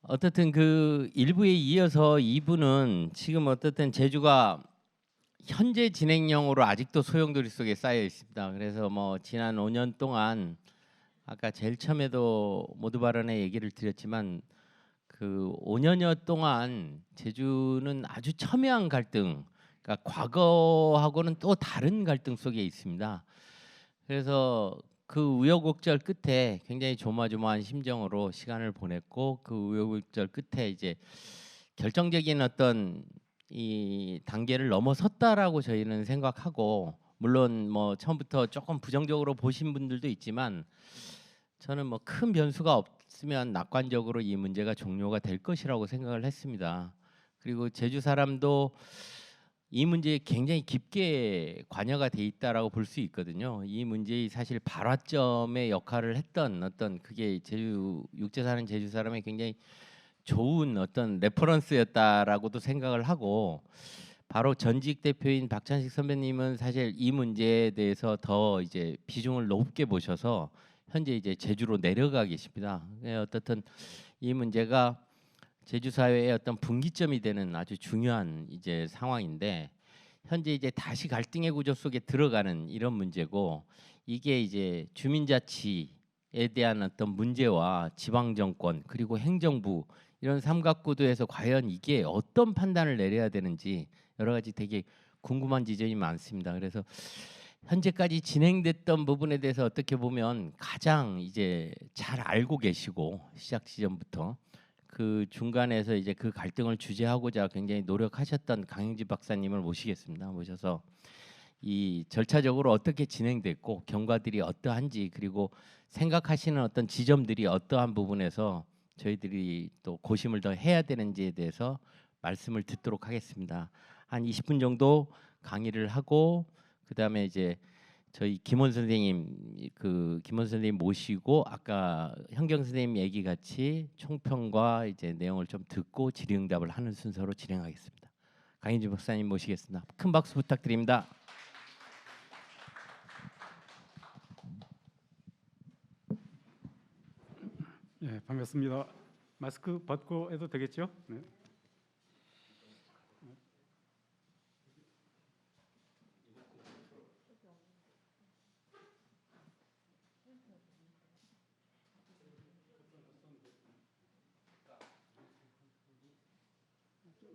어떻든 그 1부에 이어서 2부는 지금 어떻든 제주가 현재 진행형으로 아직도 소용돌이 속에 쌓여 있습니다. 그래서 뭐 지난 5년 동안 아까 제일 처음에도 모두 발언에 얘기를 드렸지만 그 5년여 동안 제주는 아주 첨예한 갈등, 그러니까 과거하고는 또 다른 갈등 속에 있습니다. 그래서 그 우여곡절 끝에 굉장히 조마조마한 심정으로 시간을 보냈고, 그 우여곡절 끝에 이제 결정적인 어떤 이 단계를 넘어섰다라고 저희는 생각하고, 물론 뭐 처음부터 조금 부정적으로 보신 분들도 있지만 저는 뭐 큰 변수가 없으면 낙관적으로 이 문제가 종료가 될 것이라고 생각을 했습니다. 그리고 제주 사람도 이 문제에 굉장히 깊게 관여가 돼 있다라고 볼 수 있거든요. 이 문제의 사실 발화점의 역할을 했던 어떤, 그게 제주 육지 사는 제주 사람의 굉장히 좋은 어떤 레퍼런스였다라고도 생각을 하고, 바로 전직 대표인 박찬식 선배님은 사실 이 문제에 대해서 더 이제 비중을 높게 보셔서 현재 이제 제주로 내려가 계십니다. 어떻든 이 문제가 제주 사회의 어떤 분기점이 되는 아주 중요한 이제 상황인데, 현재 이제 다시 갈등의 구조 속에 들어가는 이런 문제고, 이게 이제 주민자치에 대한 어떤 문제와 지방 정권 그리고 행정부, 이런 삼각구도에서 과연 이게 어떤 판단을 내려야 되는지 여러 가지 되게 궁금한 지점이 많습니다. 그래서 현재까지 진행됐던 부분에 대해서 어떻게 보면 가장 이제 잘 알고 계시고, 시작 지점부터 그 중간에서 이제 그 갈등을 주재하고자 굉장히 노력하셨던 강영지 박사님을 모시겠습니다. 모셔서 이 절차적으로 어떻게 진행됐고 경과들이 어떠한지, 그리고 생각하시는 어떤 지점들이 어떠한 부분에서 저희들이 또 고심을 더 해야 되는지에 대해서 말씀을 듣도록 하겠습니다. 한 20분 정도 강의를 하고, 그다음에 이제 저희 김원 선생님, 그 김원 선생님 모시고 아까 현경 선생님 얘기 같이 총평과 이제 내용을 좀 듣고 질의응답을 하는 순서로 진행하겠습니다. 강인주 박사님 모시겠습니다. 큰 박수 부탁드립니다. 네, 반갑습니다. 마스크 벗고 해도 되겠죠? 네.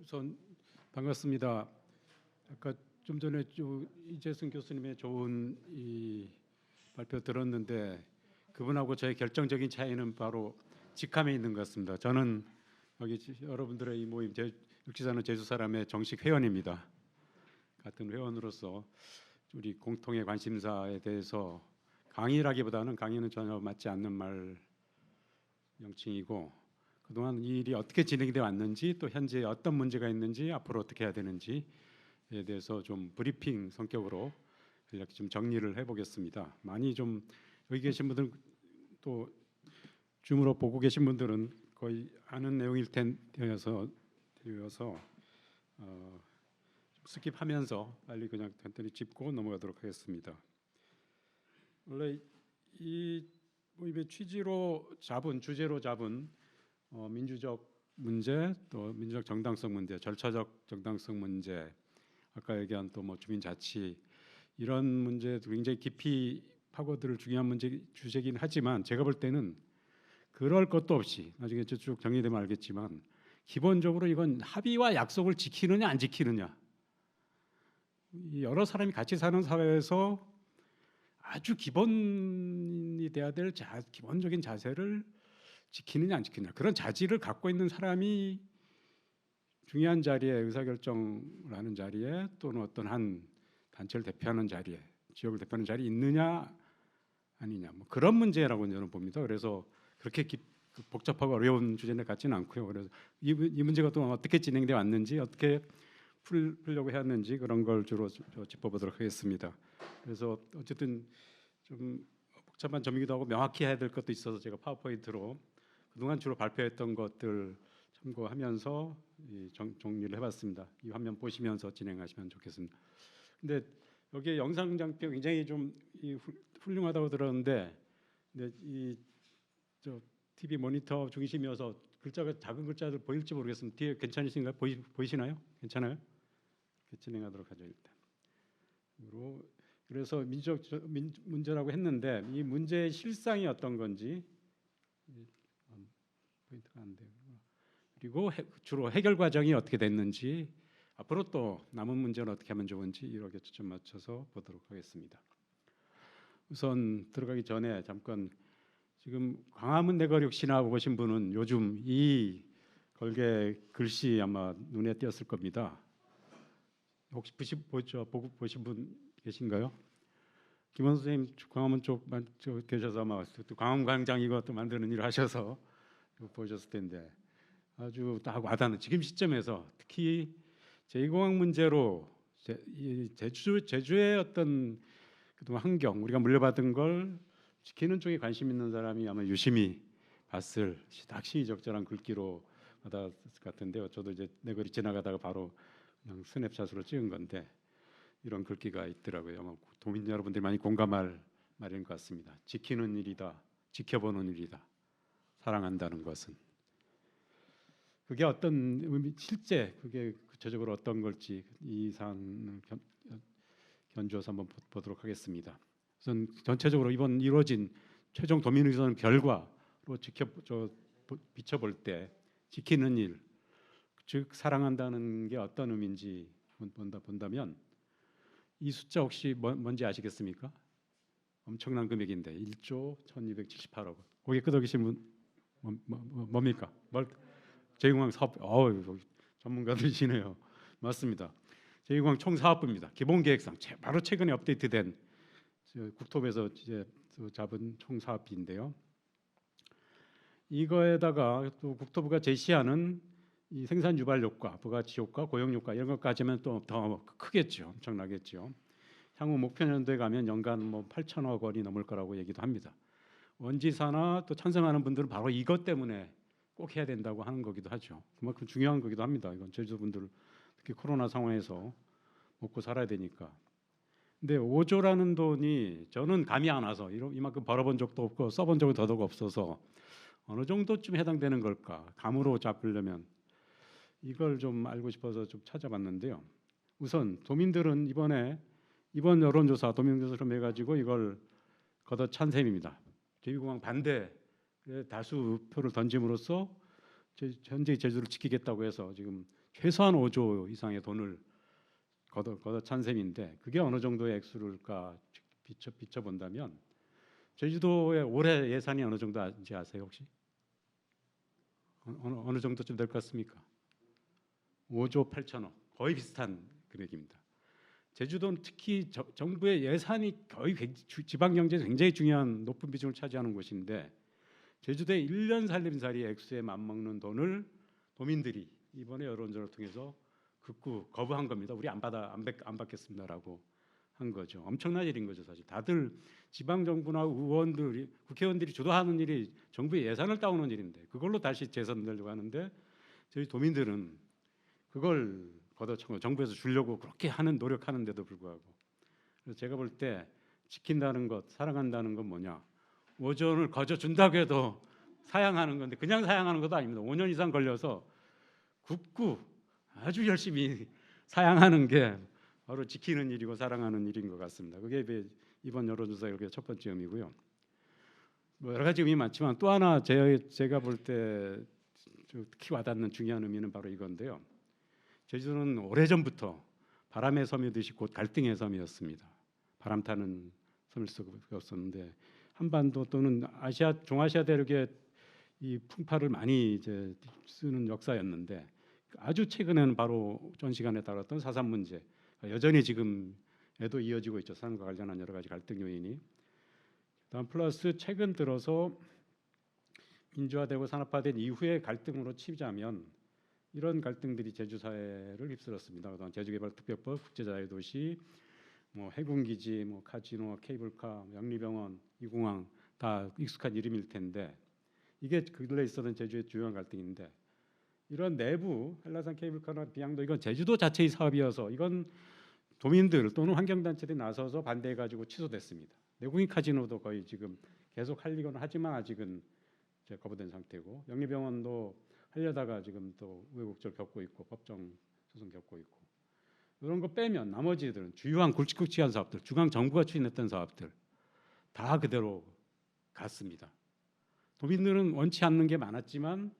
우선 반갑습니다. 아까 좀 전에 이재승 교수님의 좋은 이 발표 들었는데, 그분하고 저의 결정적인 차이는 바로 직함에 있는 것 같습니다. 저는 여기 여러분들의 이 모임 육지사는 제주 사람의 정식 회원입니다. 같은 회원으로서 우리 공통의 관심사에 대해서 강의라기보다는, 강의는 전혀 맞지 않는 말 명칭이고, 그동안 이 일이 어떻게 진행되어 왔는지, 또 현재 어떤 문제가 있는지, 앞으로 어떻게 해야 되는지에 대해서 좀 브리핑 성격으로 이렇게 좀 정리를 해보겠습니다. 많이 좀 여기 계신 분들은, 또 줌으로 보고 계신 분들은 거의 아는 내용일 텐데여서 스킵하면서 빨리 그냥 간단히 짚고 넘어가도록 하겠습니다. 원래 이 모임의 주제로 잡은 민주적 문제, 또 민주적 정당성 문제, 절차적 정당성 문제, 아까 얘기한 또 뭐 주민자치, 이런 문제도 굉장히 깊이 파고들 중요한 문제 주제긴 하지만, 제가 볼 때는 그럴 것도 없이, 나중에 쭉 정리되면 알겠지만, 기본적으로 이건 합의와 약속을 지키느냐 안 지키느냐, 여러 사람이 같이 사는 사회에서 아주 기본이 돼야 될 기본적인 자세를 지키느냐 안 지키느냐, 그런 자질을 갖고 있는 사람이 중요한 자리에, 의사결정을 하는 자리에, 또는 어떤 한 단체를 대표하는 자리에, 지역을 대표하는 자리에 있느냐 아니냐, 뭐 그런 문제라고 저는 봅니다. 그래서 그렇게 복잡하고 어려운 주제는 같지는 않고요. 그래서 이 문제가 또 어떻게 진행되어 왔는지, 어떻게 풀려고 해왔는지, 그런 걸 주로 짚어보도록 하겠습니다. 그래서 어쨌든 좀 복잡한 점이기도 하고 명확히 해야 될 것도 있어서, 제가 파워포인트로 그동안 주로 발표했던 것들 참고하면서 정리를 해봤습니다. 이 화면 보시면서 진행하시면 좋겠습니다. 근데 여기에 영상 장비 굉장히 좀 훌륭하다고 들었는데, 근데 TV 모니터 중심이어서 글자가 작은 글자들 보일지 모르겠습니다. 뒤에 괜찮으신가요? 보이시나요? 괜찮아요? 진행하도록 하죠 일단. 그래서 민족 문제라고 했는데 이 문제의 실상이 어떤 건지 포인트가 안 돼요. 그리고 주로 해결 과정이 어떻게 됐는지 앞으로 또 남은 문제는 어떻게 하면 좋은지 이렇게 초점 맞춰서 보도록 하겠습니다. 우선 들어가기 전에 잠깐 지금 광화문 내거리 지나 보신 분은 요즘 이 걸개 글씨 아마 눈에 띄었을 겁니다. 혹시 보신 분 계신가요? 김원 선생님 광화문 쪽 계셔서 아마 광화문 광장 이것도 만드는 일을 하셔서 보셨을 텐데 아주 딱 와닿는 지금 시점에서 특히 제2공항 문제로 제주의 어떤 그동안 환경 우리가 물려받은 걸 지키는 쪽에 관심 있는 사람이 아마 유심히 봤을 딱 시의적절한 글귀로 받았을 것 같은데요. 저도 이제 내거리 지나가다가 바로 그냥 스냅샷으로 찍은 건데 이런 글귀가 있더라고요. 아마 도민 여러분들이 많이 공감할 말인 것 같습니다. 지키는 일이다, 지켜보는 일이다. 사랑한다는 것은 그게 어떤 의미, 실제 그게 구체적으로 어떤 걸지 이 사안을 견주어서 한번 보도록 하겠습니다. 우선 전체적으로 이번 이루어진 최종 도민의선 결과로 비춰볼 때 지키는 일, 즉 사랑한다는 게 어떤 의미인지 본다면 이 숫자 혹시 뭔지 아시겠습니까? 엄청난 금액인데 1조 1278억 원. 고개 끄덕이신 분 뭡니까? 제2공항 사업 전문가들이시네요. 맞습니다. 제2공항 총 사업부입니다. 기본계획상 바로 최근에 업데이트된 국토부에서 이제 잡은 총 사업비인데요. 이거에다가 또 국토부가 제시하는 이 생산 유발 효과, 부가치 효과, 고용 효과 이런 것까지 하면 또 더 크겠죠. 엄청나겠죠. 향후 목표 연도에 가면 연간 뭐 8천억 원이 넘을 거라고 얘기도 합니다. 원지사나 또 찬성하는 분들은 바로 이것 때문에 꼭 해야 된다고 하는 거기도 하죠. 그만큼 중요한 거기도 합니다. 이건 제주도 분들 특히 코로나 상황에서 먹고 살아야 되니까. 근데 5조라는 돈이 저는 감이 안 와서 이만큼 벌어본 적도 없고 써본 적은 더더욱 없어서 어느 정도쯤 해당되는 걸까 감으로 잡으려면 이걸 좀 알고 싶어서 좀 찾아봤는데요. 우선 도민들은 이번 여론조사 도민조사로 해가지고 이걸 걷어찬 셈입니다. 제2공항 반대 다수 표를 던짐으로써 현재 제주를 지키겠다고 해서 지금 최소한 5조 이상의 돈을 걷어찬 셈인데 그게 어느 정도의 액수일까 비춰본다면 제주도의 올해 예산이 어느 정도인지 아세요 혹시? 어느 정도쯤 될 것 같습니까? 5조 8천억 거의 비슷한 금액입니다. 제주도는 특히 정부의 예산이 거의 지방 경제에 굉장히 중요한 높은 비중을 차지하는 곳인데 제주도의 1년 살림살이 액수에 맞먹는 돈을 도민들이 이번에 여론조사를 통해서 극구 거부한 겁니다. 우리 안 받겠습니다라고 한 거죠. 엄청난 일인 거죠, 사실. 다들 지방 정부나 의원들이 국회의원들이 주도하는 일이 정부의 예산을 따오는 일인데 그걸로 다시 재선되려고 하는데 저희 도민들은 그걸 걷어차고 정부에서 주려고 그렇게 노력하는데도 불구하고 그래서 제가 볼 때 지킨다는 것, 사랑한다는 건 뭐냐? 5조를 거저 준다고 해도 사양하는 건데 그냥 사양하는 것도 아닙니다. 5년 이상 걸려서 굳고 아주 열심히 사양하는 게 바로 지키는 일이고 사랑하는 일인 것 같습니다. 그게 이번 여론조사의 첫 번째 의미고요. 뭐 여러 가지 의미 많지만 또 하나 제가 볼 때 특히 와닿는 중요한 의미는 바로 이건데요. 제주도는 오래전부터 바람의 섬이듯이 곧 갈등의 섬이었습니다. 바람 타는 섬일 수가 없었는데 한반도 또는 중아시아 대륙에 이 풍파를 많이 이제 쓰는 역사였는데 아주 최근에는 바로 전 시간에 다뤘던 4.3 문제 여전히 지금에도 이어지고 있죠. 산과 관련한 여러 가지 갈등 요인이. 다음 플러스 최근 들어서 민주화되고 산업화된 이후의 갈등으로 치자면 이런 갈등들이 제주 사회를 휩쓸었습니다. 그동안 제주개발특별법, 국제자유도시, 뭐 해군기지, 뭐 카지노, 케이블카, 영리병원, 이공항 다 익숙한 이름일 텐데 이게 근래에 있었던 제주의 중요한 갈등인데 이런 내부 한라산 케이블카나 비양도 이건 제주도 자체의 사업이어서 이건 도민들 또는 환경단체들이 나서서 반대해가지고 취소됐습니다. 내국인 카지노도 거의 지금 계속 하려고는 하지만 아직은 거부된 상태고 영리병원도 하려다가 지금 또 우여곡절 겪고 있고 법정 소송 겪고 있고 이런 거 빼면 나머지들은 주요한 굵직굵직한 사업들, 중앙 정부가 추진했던 사업들 다 그대로 갔습니다. 도민들은 원치 않는 게 많았지만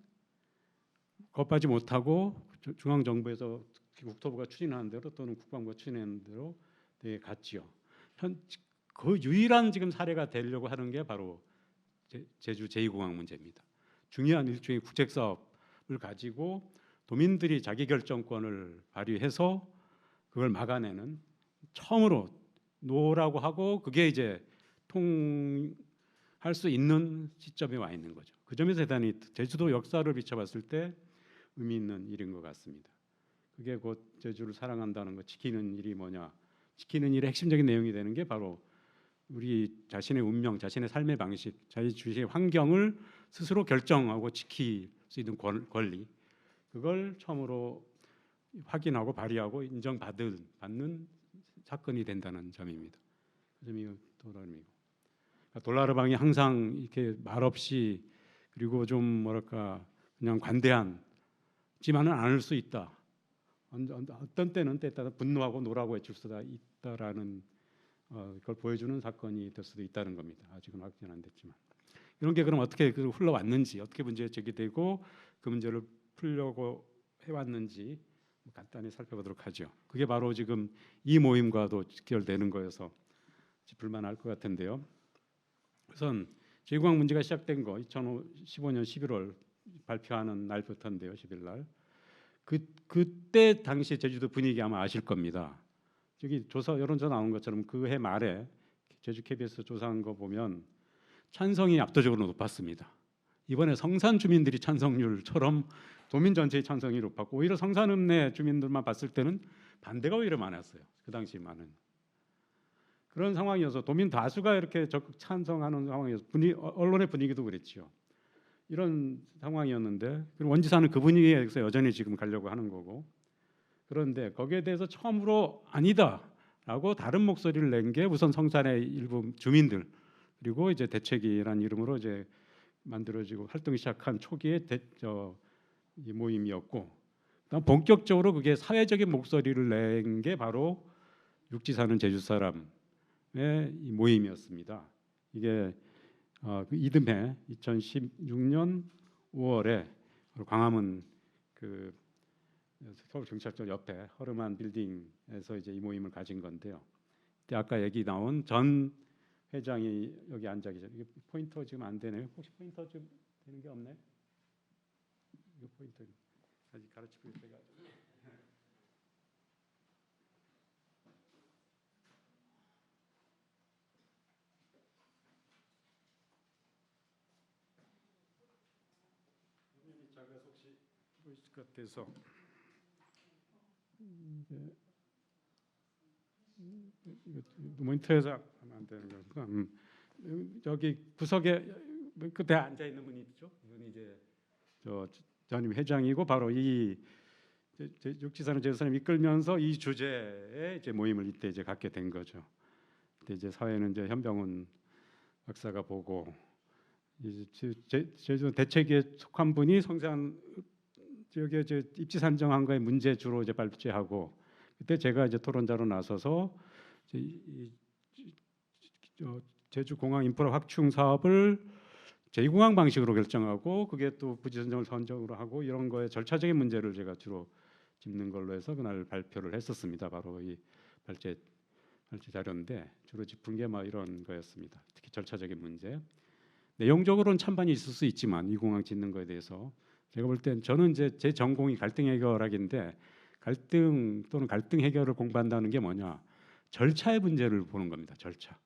겁하지 못하고 중앙 정부에서 국토부가 추진하는 대로 또는 국방부가 추진하는 대로 갔지요. 그 유일한 지금 사례가 되려고 하는 게 바로 제주 제2공항 문제입니다. 중요한 일종의 국책 사업을 가지고 도민들이 자기 결정권을 발휘해서 그걸 막아내는 처음으로 노라고 하고 그게 이제 통할 수 있는 시점에 와 있는 거죠. 그 점에서 대단히 제주도 역사를 비춰봤을 때 의미 있는 일인 것 같습니다. 그게 곧 제주를 사랑한다는 거 지키는 일이 뭐냐? 지키는 일의 핵심적인 내용이 되는 게 바로 우리 자신의 운명, 자신의 삶의 방식, 자신의 환경을 스스로 결정하고 지킬 수 있는 권리, 그걸 처음으로 확인하고 발휘하고 인정받는 사건이 된다는 점입니다. 그 점이 도라르미고 돌라르방이 항상 이렇게 말없이 그리고 좀 뭐랄까 그냥 관대한지만은 않을 수 있다. 어떤 때는 때에 따라 분노하고 노라고 외칠 수가 있다라는 그걸 보여주는 사건이 될 수도 있다는 겁니다. 아직은 확진 안 됐지만 이런 게 그럼 어떻게 흘러왔는지, 어떻게 문제가 제기되고 그 문제를 풀려고 해왔는지 간단히 살펴보도록 하죠. 그게 바로 지금 이 모임과도 직결되는 거여서 짚을만할 것 같은데요. 우선 제2공항 문제가 시작된 거 2015년 11월 발표하는 날부터인데요. 10일 날. 그때 당시 제주도 분위기 아마 아실 겁니다. 저기 여론조사 나온 것처럼 그 해 말에 제주 KBS 조사한 거 보면 찬성이 압도적으로 높았습니다. 이번에 성산 주민들이 찬성률처럼 도민 전체의 찬성이 높았고 오히려 성산읍 내 주민들만 봤을 때는 반대가 오히려 많았어요. 그 당시 많은 그런 상황이어서 도민 다수가 이렇게 적극 찬성하는 상황이어서 언론의 분위기도 그랬죠. 이런 상황이었는데 원지사는 그 분위기에서 여전히 지금 가려고 하는 거고 그런데 거기에 대해서 처음으로 아니다라고 다른 목소리를 낸 게 우선 성산의 일부 주민들 그리고 이제 대책이라는 이름으로 이제 만들어지고 활동이 시작한 초기의 이 모임이었고 그다음 본격적으로 그게 사회적인 목소리를 낸 게 바로 육지 사는 제주 사람의 이 모임이었습니다. 이게 그 이듬해 2016년 5월에 광화문 그 서울경찰청 옆에 허름한 빌딩에서 이제 이 모임을 가진 건데요. 그때 아까 얘기 나온 전 회장이 여기 앉아 계세요. 이게 포인터 지금 안 되네요. 혹시 포인터 좀 되는 게 없나요? 이거 포인터 아직 가르치고 있어요. 화면이 작아서 혹시 보이실 것 같아서 이거 모니터에서 하면 안 되는 거니까 저기 구석에 그때 앉아 있는 분이 있죠. 이분이 이제 전임 회장이고 바로 이 육지사는 제주사를 이끌면서 이 주제에 이제 모임을 이때 이제 갖게 된 거죠. 그때 이제 사회는 이제 현병훈 박사가 보고 이제 제주 대책에 속한 분이 성산 지역에 이제 입지 산정한 거에 문제 주로 이제 발제하고 그때 제가 이제 토론자로 나서서 제주 공항 인프라 확충 사업을 제2공항 방식으로 결정하고 그게 또 부지 선정을 선정으로 하고 이런 거에 절차적인 문제를 제가 주로 짚는 걸로 해서 그날 발표를 했었습니다. 바로 이 발제 자료인데 주로 짚은 게 막 이런 거였습니다. 특히 절차적인 문제. 내용적으로는 찬반이 있을 수 있지만 이 공항 짓는 거에 대해서 제가 볼 땐 저는 이제 제 전공이 갈등 해결학인데 갈등 또는 갈등 해결을 공부한다는 게 뭐냐 절차의 문제를 보는 겁니다. 절차.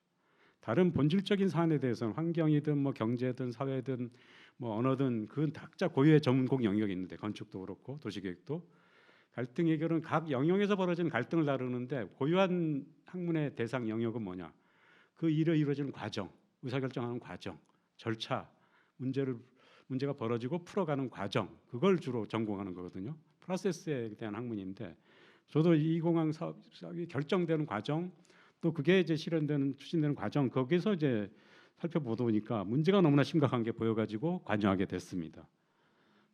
다른 본질적인 사안에 대해서는 환경이든 뭐 경제든 사회든 뭐 언어든 그건 각자 고유의 전공 영역이 있는데 건축도 그렇고 도시계획도 갈등 해결은 각 영역에서 벌어지는 갈등을 다루는데 고유한 학문의 대상 영역은 뭐냐 그 일을 이루어지는 과정, 의사결정하는 과정, 절차, 문제가 벌어지고 풀어가는 과정 그걸 주로 전공하는 거거든요. 프로세스에 대한 학문인데 저도 이 공항 사업이 결정되는 과정 또 그게 이제 실현되는 추진되는 과정 거기서 이제 살펴보다 보니까 문제가 너무나 심각한 게 보여가지고 관여하게 됐습니다.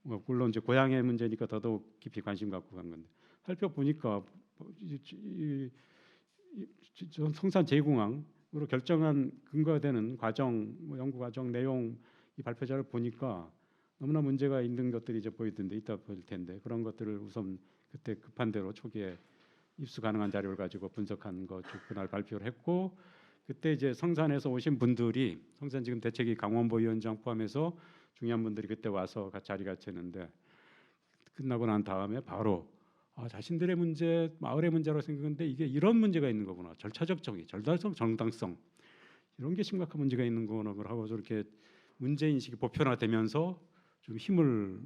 물론 이제 고향의 문제니까 더더욱 깊이 관심 갖고 간 건데 살펴보니까 성산 제2공항으로 결정한 근거가 되는 과정, 연구 과정 내용 이 발표자를 보니까 너무나 문제가 있는 것들이 이제 보이던데 이따 보일 텐데 그런 것들을 우선 그때 급한 대로 초기에 입수 가능한 자료를 가지고 분석한 거 그날 발표를 했고 그때 이제 성산에서 오신 분들이 성산 지금 대책위 강원보 위원장 포함해서 중요한 분들이 그때 와서 자리 같이했는데 끝나고 난 다음에 바로 자신들의 문제, 마을의 문제라고 생각했는데 이게 이런 문제가 있는 거구나. 절차적 정의, 절단성, 정당성 이런 게 심각한 문제가 있는 거구나 하고 저렇게 문제 인식이 보편화되면서 좀 힘을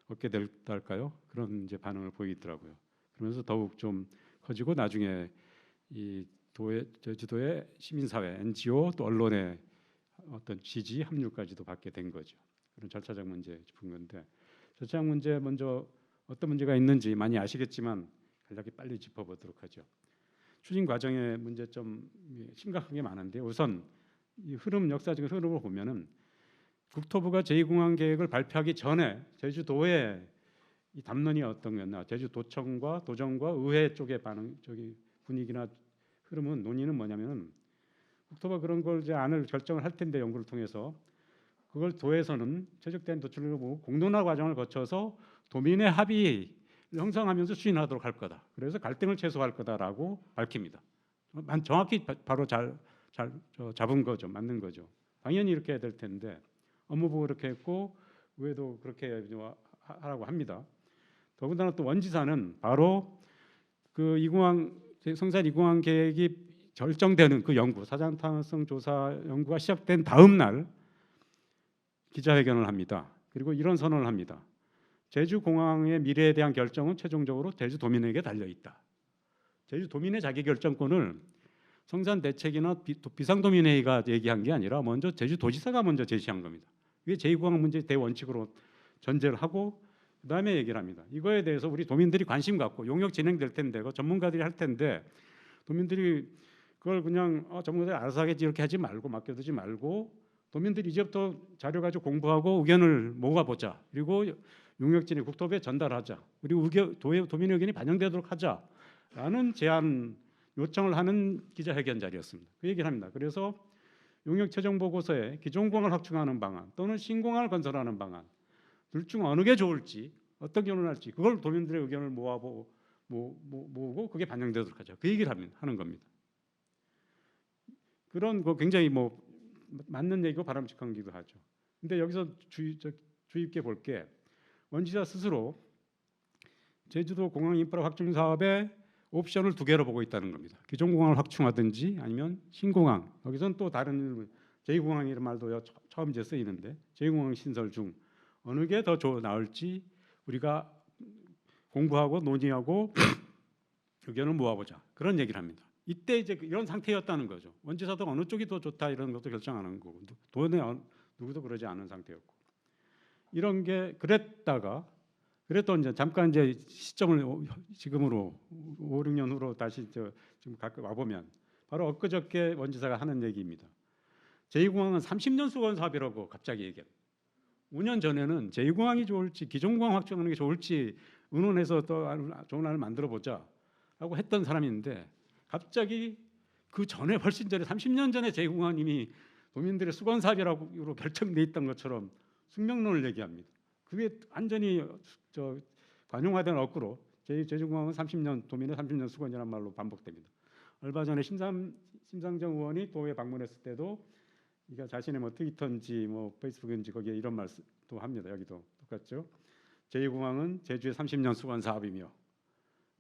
얻게 될까요? 그런 이제 반응을 보이더라고요. 그러면서 더욱 좀 커지고 나중에 이 제주도의 시민사회, NGO 또 언론의 어떤 지지 합류까지도 받게 된 거죠. 그런 절차적 문제 짚은 건데 절차적 문제 먼저 어떤 문제가 있는지 많이 아시겠지만 간략히 빨리 짚어보도록 하죠. 추진 과정의 문제점 심각한 게 많은데 우선 이 역사적인 흐름을 보면은 국토부가 제2공항 계획을 발표하기 전에 제주도의 이 담론이 어떤 거였나? 제주도청과 도정과 의회 쪽의 분위기나 흐름은 논의는 뭐냐면은 국토부가 그런 걸 이제 안을 결정을 할 텐데 연구를 통해서 그걸 도에서는 최적된 도출을 보고 공론화 과정을 거쳐서 도민의 합의를 형성하면서 추진하도록 할 거다. 그래서 갈등을 최소화할 거다라고 밝힙니다. 정확히 바로 잡은 거죠, 맞는 거죠. 당연히 이렇게 해야 될 텐데 업무부가 그렇게 했고 의회도 그렇게 하라고 합니다. 더군다나 또 원지사는 바로 그 성산 2공항 계획이 결정되는 그 연구, 사전 타당성 조사 연구가 시작된 다음 날 기자회견을 합니다. 그리고 이런 선언을 합니다. 제주공항의 미래에 대한 결정은 최종적으로 제주도민에게 달려 있다. 제주도민의 자기결정권을 성산대책이나 비상도민회의가 얘기한 게 아니라 먼저 제주도지사가 먼저 제시한 겁니다. 이게 제2공항 문제 대원칙으로 전제를 하고 그다음에 얘기를 합니다. 이거에 대해서 우리 도민들이 관심 갖고 용역 진행될 텐데 그 전문가들이 할 텐데 도민들이 그걸 그냥 전문가들이 알아서 하겠지 이렇게 하지 말고 맡겨두지 말고 도민들이 이제부터 자료 가지고 공부하고 의견을 모아보자. 그리고 용역진이 국토부에 전달하자. 그리고 도민 의견이 반영되도록 하자라는 제안 요청을 하는 기자회견 자리였습니다. 그 얘기를 합니다. 그래서 용역 최종 보고서에 기존 공항을 확충하는 방안 또는 신공항을 건설하는 방안 둘 중 어느 게 좋을지 어떤 결론을 할지 그걸 도민들의 의견을 모으고 그게 반영되도록 하자. 그 얘기를 하는 겁니다. 그런 거 굉장히 맞는 얘기고 바람직한 기도 하죠. 근데 여기서 주의 깊게 볼 게 원지사 스스로 제주도 공항 인프라 확충 사업에 옵션을 두 개로 보고 있다는 겁니다. 기존 공항을 확충하든지 아니면 신공항. 여기서는 또 다른 제2공항이라는 말도 처음 이제 쓰이는데 제2공항 신설 중 어느 게 더 나을지 우리가 공부하고 논의하고 의견을 모아보자. 그런 얘기를 합니다. 이때 이제 이런 상태였다는 거죠. 원지사도 어느 쪽이 더 좋다 이런 것도 결정하는 거고 도내 누구도 그러지 않은 상태였고 이런 게 그랬던 이제 잠깐 이제 시점을 지금으로 5, 6년 후로 다시 좀 가끔 와 보면 바로 엊그저께 원지사가 하는 얘기입니다. 제2공항은 30년 수건 사업이라고 갑자기 얘기합니다. 5년 전에는 제2공항이 좋을지 기존 공항 확충하는 게 좋을지 의논해서 또 좋은 안을 만들어 보자라고 했던 사람인데 갑자기 그 전에 훨씬 전에 30년 전에 제2공항 이미 도민들의 수건 사업이라고 결정돼 있던 것처럼 숙명론을 얘기합니다. 그게 완전히 관용화된 어구로 제주공항은 30년 도민의 30년 수건이라는 말로 반복됩니다. 얼마 전에 심상정 의원이 도에 방문했을 때도 그러니까 자신의 트위터인지 페이스북인지 거기에 이런 말도 합니다. 여기도 똑같죠. 제2공항은 제주의 30년 수건 사업이며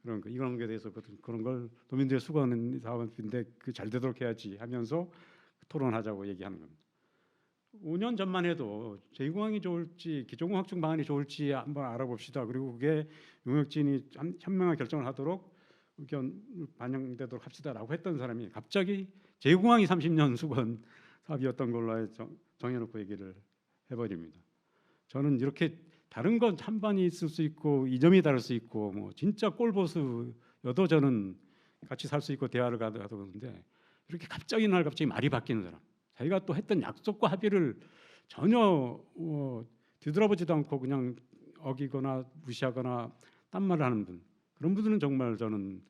이런 거에 대해서 그런 걸 도민들의 수건 사업인데 그 잘 되도록 해야지 하면서 토론하자고 얘기하는 겁니다. 5년 전만 해도 제2공항이 좋을지 기존 확충 방안이 좋을지 한번 알아봅시다. 그리고 그게 용역진이 현명한 결정을 하도록 의견 반영되도록 합시다라고 했던 사람이 갑자기 제2공항이 30년 수건 사업이었던 걸로 정해놓고 얘기를 해버립니다. 저는 다른 건 찬반이 있을 수 있고 이점이 다를 수 있고 진짜 꼴보수여도 저는 같이 살 수 있고 대화를 가도는데 이렇게 갑자기 말이 바뀌는 사람 자기가 또 했던 약속과 합의를 전혀 뒤돌아보지도 않고 그냥 어기거나 무시하거나 딴 말을 하는 분, 그런 분들은 정말 저는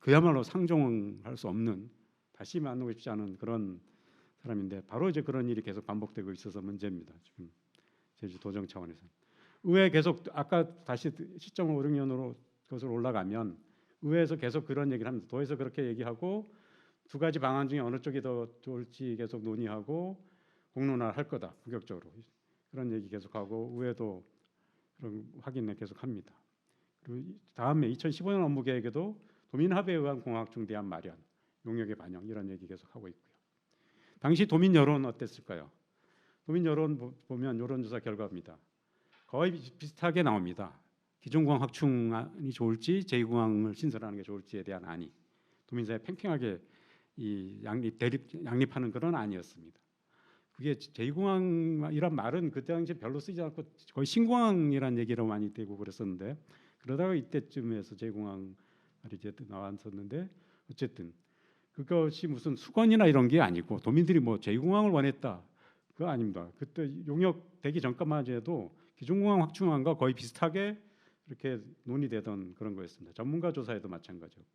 그야말로 상종할 수 없는, 다시 만나고 싶지 않은 그런 사람인데, 바로 이제 그런 일이 계속 반복되고 있어서 문제입니다. 지금 제주 도정 차원에서 의회 계속, 아까 다시 시점 5, 6년으로 그것을 올라가면 의회에서 계속 그런 얘기를 합니다. 도에서 그렇게 얘기하고 두 가지 방안 중에 어느 쪽이 더 좋을지 계속 논의하고 공론화를 할 거다, 본격적으로 그런 얘기 계속하고, 의회도 그런 확인을 계속합니다. 그리고 다음에 2015년 업무 계획에도 도민합의에 의한 공학중 대안 마련, 용역의 반영, 이런 얘기 계속하고 있고요. 당시 도민 여론 어땠을까요? 도민 여론 보면 여론조사 결과입니다. 거의 비슷하게 나옵니다. 기존공항 확충이 좋을지 제2공항을 신설하는 게 좋을지에 대한 안이 도민사회 팽팽하게 이 양립하는 그런 안이었습니다. 그게 제2공항이란 말은 그때 당시 별로 쓰지 않고 거의 신공항이란 얘기로 많이 되고 그랬었는데, 그러다가 이때쯤에서 제2공항 말이 이제 나왔었는데, 어쨌든 그것이 무슨 수건이나 이런 게 아니고 도민들이 뭐 제2공항을 원했다, 그거 아닙니다. 그때 용역 되기 전까만 해도 기존공항 확충안과 거의 비슷하게 이렇게 논의되던 그런 거였습니다. 전문가 조사에도 마찬가지였고요.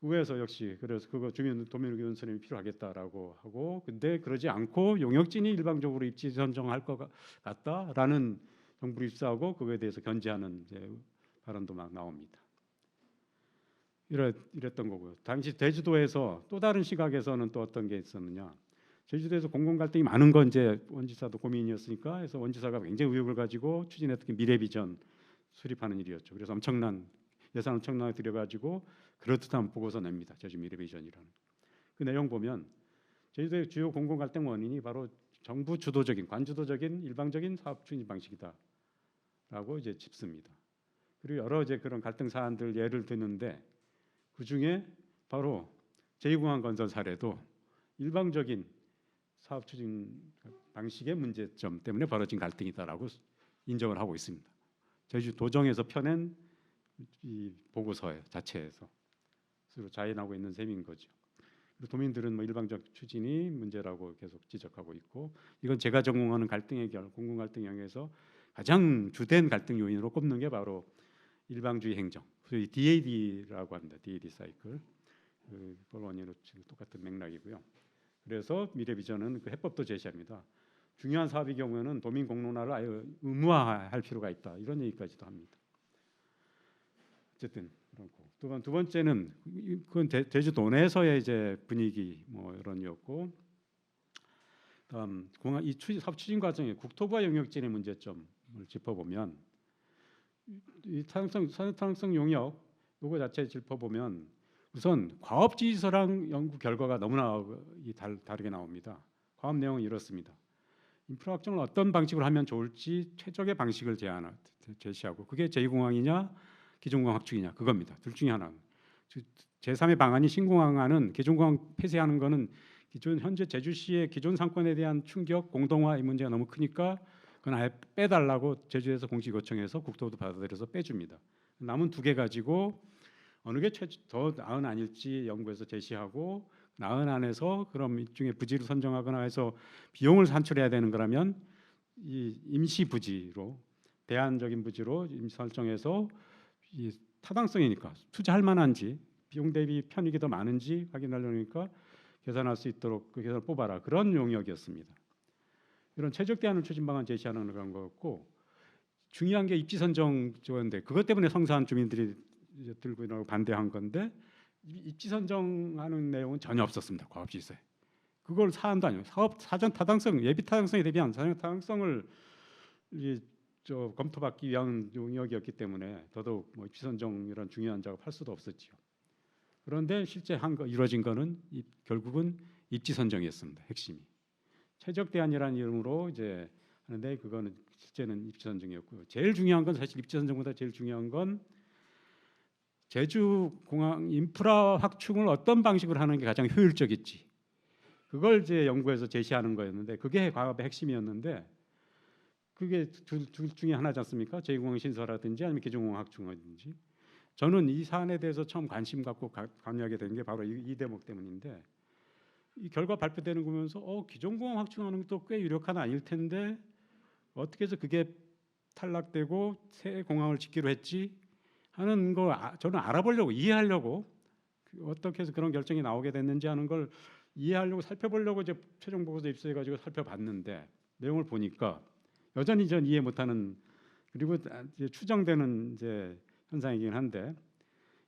의회에서 역시 그래서 그거 도민의견 선임이 필요하겠다라고 하고, 근데 그러지 않고 용역진이 일방적으로 입지 선정할 것 같다라는 정부를 입수하고 그거에 대해서 견제하는 이제 발언도 막 나옵니다. 이랬던 거고요. 당시 제주도에서 또 다른 시각에서는 또 어떤 게 있었느냐? 제주도에서 공공 갈등이 많은 건 이제 원지사도 고민이었으니까 해서 원지사가 굉장히 의욕을 가지고 추진했던 게 미래 비전 수립하는 일이었죠. 그래서 엄청난 예산 엄청나게 들여가지고 그럴듯한 보고서 냅니다. 제주 미래 비전이라는. 그 내용 보면 제주도의 주요 공공 갈등 원인이 바로 정부 주도적인 관주도적인 일방적인 사업 추진 방식이다라고 이제 짚습니다. 그리고 여러 이제 그런 갈등 사안들 예를 드는데, 그 중에 바로 제2공항 건설 사례도 일방적인 사업 추진 방식의 문제점 때문에 벌어진 갈등이다라고 인정을 하고 있습니다. 제주 도정에서 펴낸 이 보고서 자체에서 스스로 자인하고 있는 셈인 거죠. 도민들은 뭐 일방적 추진이 문제라고 계속 지적하고 있고, 이건 제가 전공하는 갈등의 공공 갈등 영역에서 가장 주된 갈등 요인으로 꼽는 게 바로 일방주의 행정, 소위 DAD라고 합니다. DAD 사이클. 그걸 원인으로 똑같은 맥락이고요. 그래서 미래 비전은 그 해법도 제시합니다. 중요한 사업의 경우에는 도민 공론화를 아예 의무화할 필요가 있다, 이런 얘기까지도 합니다. 어쨌든 그렇고, 두 번째는 그건 제주도 내에서의 이제 분위기 뭐 이런이었고, 다음 공항 이 사업 추진 과정에 국토부와 영역진의 문제점을 짚어보면, 이 산업타당성 용역 요거 자체 짚어보면 우선 과업 지휘서랑 연구 결과가 너무나 다르게 나옵니다. 과업 내용은 이렇습니다. 인프라 확정을 어떤 방식으로 하면 좋을지 최적의 방식을 제시하고, 그게 제2공항이냐 기존공항 확충이냐 그겁니다. 둘 중에 하나. 제3의 방안이 신공항안은 기존공항 폐쇄하는 거는 기존 현재 제주시의 기존 상권에 대한 충격 공동화 이 문제가 너무 크니까 그건 아예 빼달라고 제주에서 공식 요청해서 국토부도 받아들여서 빼줍니다. 남은 두 개 가지고 어느 게 더 나은 안일지 연구해서 제시하고, 나은 안에서 그럼 이 중에 부지를 선정하거나 해서 비용을 산출해야 되는 거라면 이 임시 부지로, 대안적인 부지로 임시 설정해서 이 타당성이니까 투자할 만한지 비용 대비 편익이 더 많은지 확인하려니까 계산할 수 있도록 그 계산을 뽑아라, 그런 용역이었습니다. 이런 최적 대안을 추진 방안 제시하는 그런 거였고, 중요한 게 입지 선정 조건인데, 그것 때문에 성사한 주민들이 이제 들고 나고 반대한 건데, 입지 선정하는 내용은 전혀 없었습니다. 과업지휘서에. 그걸 사안도 아니고 사업 사전 타당성, 예비 타당성에 대비한 사전 타당성을 검토받기 위한 용역이었기 때문에 더더욱 뭐 입지 선정 이런 중요한 작업할 수도 없었지요. 그런데 실제 이루어진 거는 결국은 입지 선정이었습니다. 핵심이. 최적 대안이라는 이름으로 이제 하는데, 그거는 실제는 입지 선정이었고요. 제일 중요한 건 사실 입지 선정보다 제일 중요한 건 제주 공항 인프라 확충을 어떤 방식으로 하는 게 가장 효율적일지, 그걸 이제 연구해서 제시하는 거였는데, 그게 과업의 핵심이었는데, 그게 둘 중에 하나지 않습니까? 제2공항 신설하든지 아니면 기존공항 확충하든지. 저는 이 사안에 대해서 처음 관심 갖고 관여하게 된 게 바로 이 대목 때문인데, 이 결과 발표되는 거 보면서 기존공항 확충하는 것도 꽤 유력한 아닐 텐데 어떻게 해서 그게 탈락되고 새 공항을 짓기로 했지 하는 거 저는 알아보려고 이해하려고 어떻게 해서 그런 결정이 나오게 됐는지 하는 걸 이해하려고 살펴보려고 이제 최종 보고서 입수해 가지고 살펴봤는데 내용을 보니까 여전히 전 이해 못하는 그리고 이제 추정되는 이제 현상이긴 한데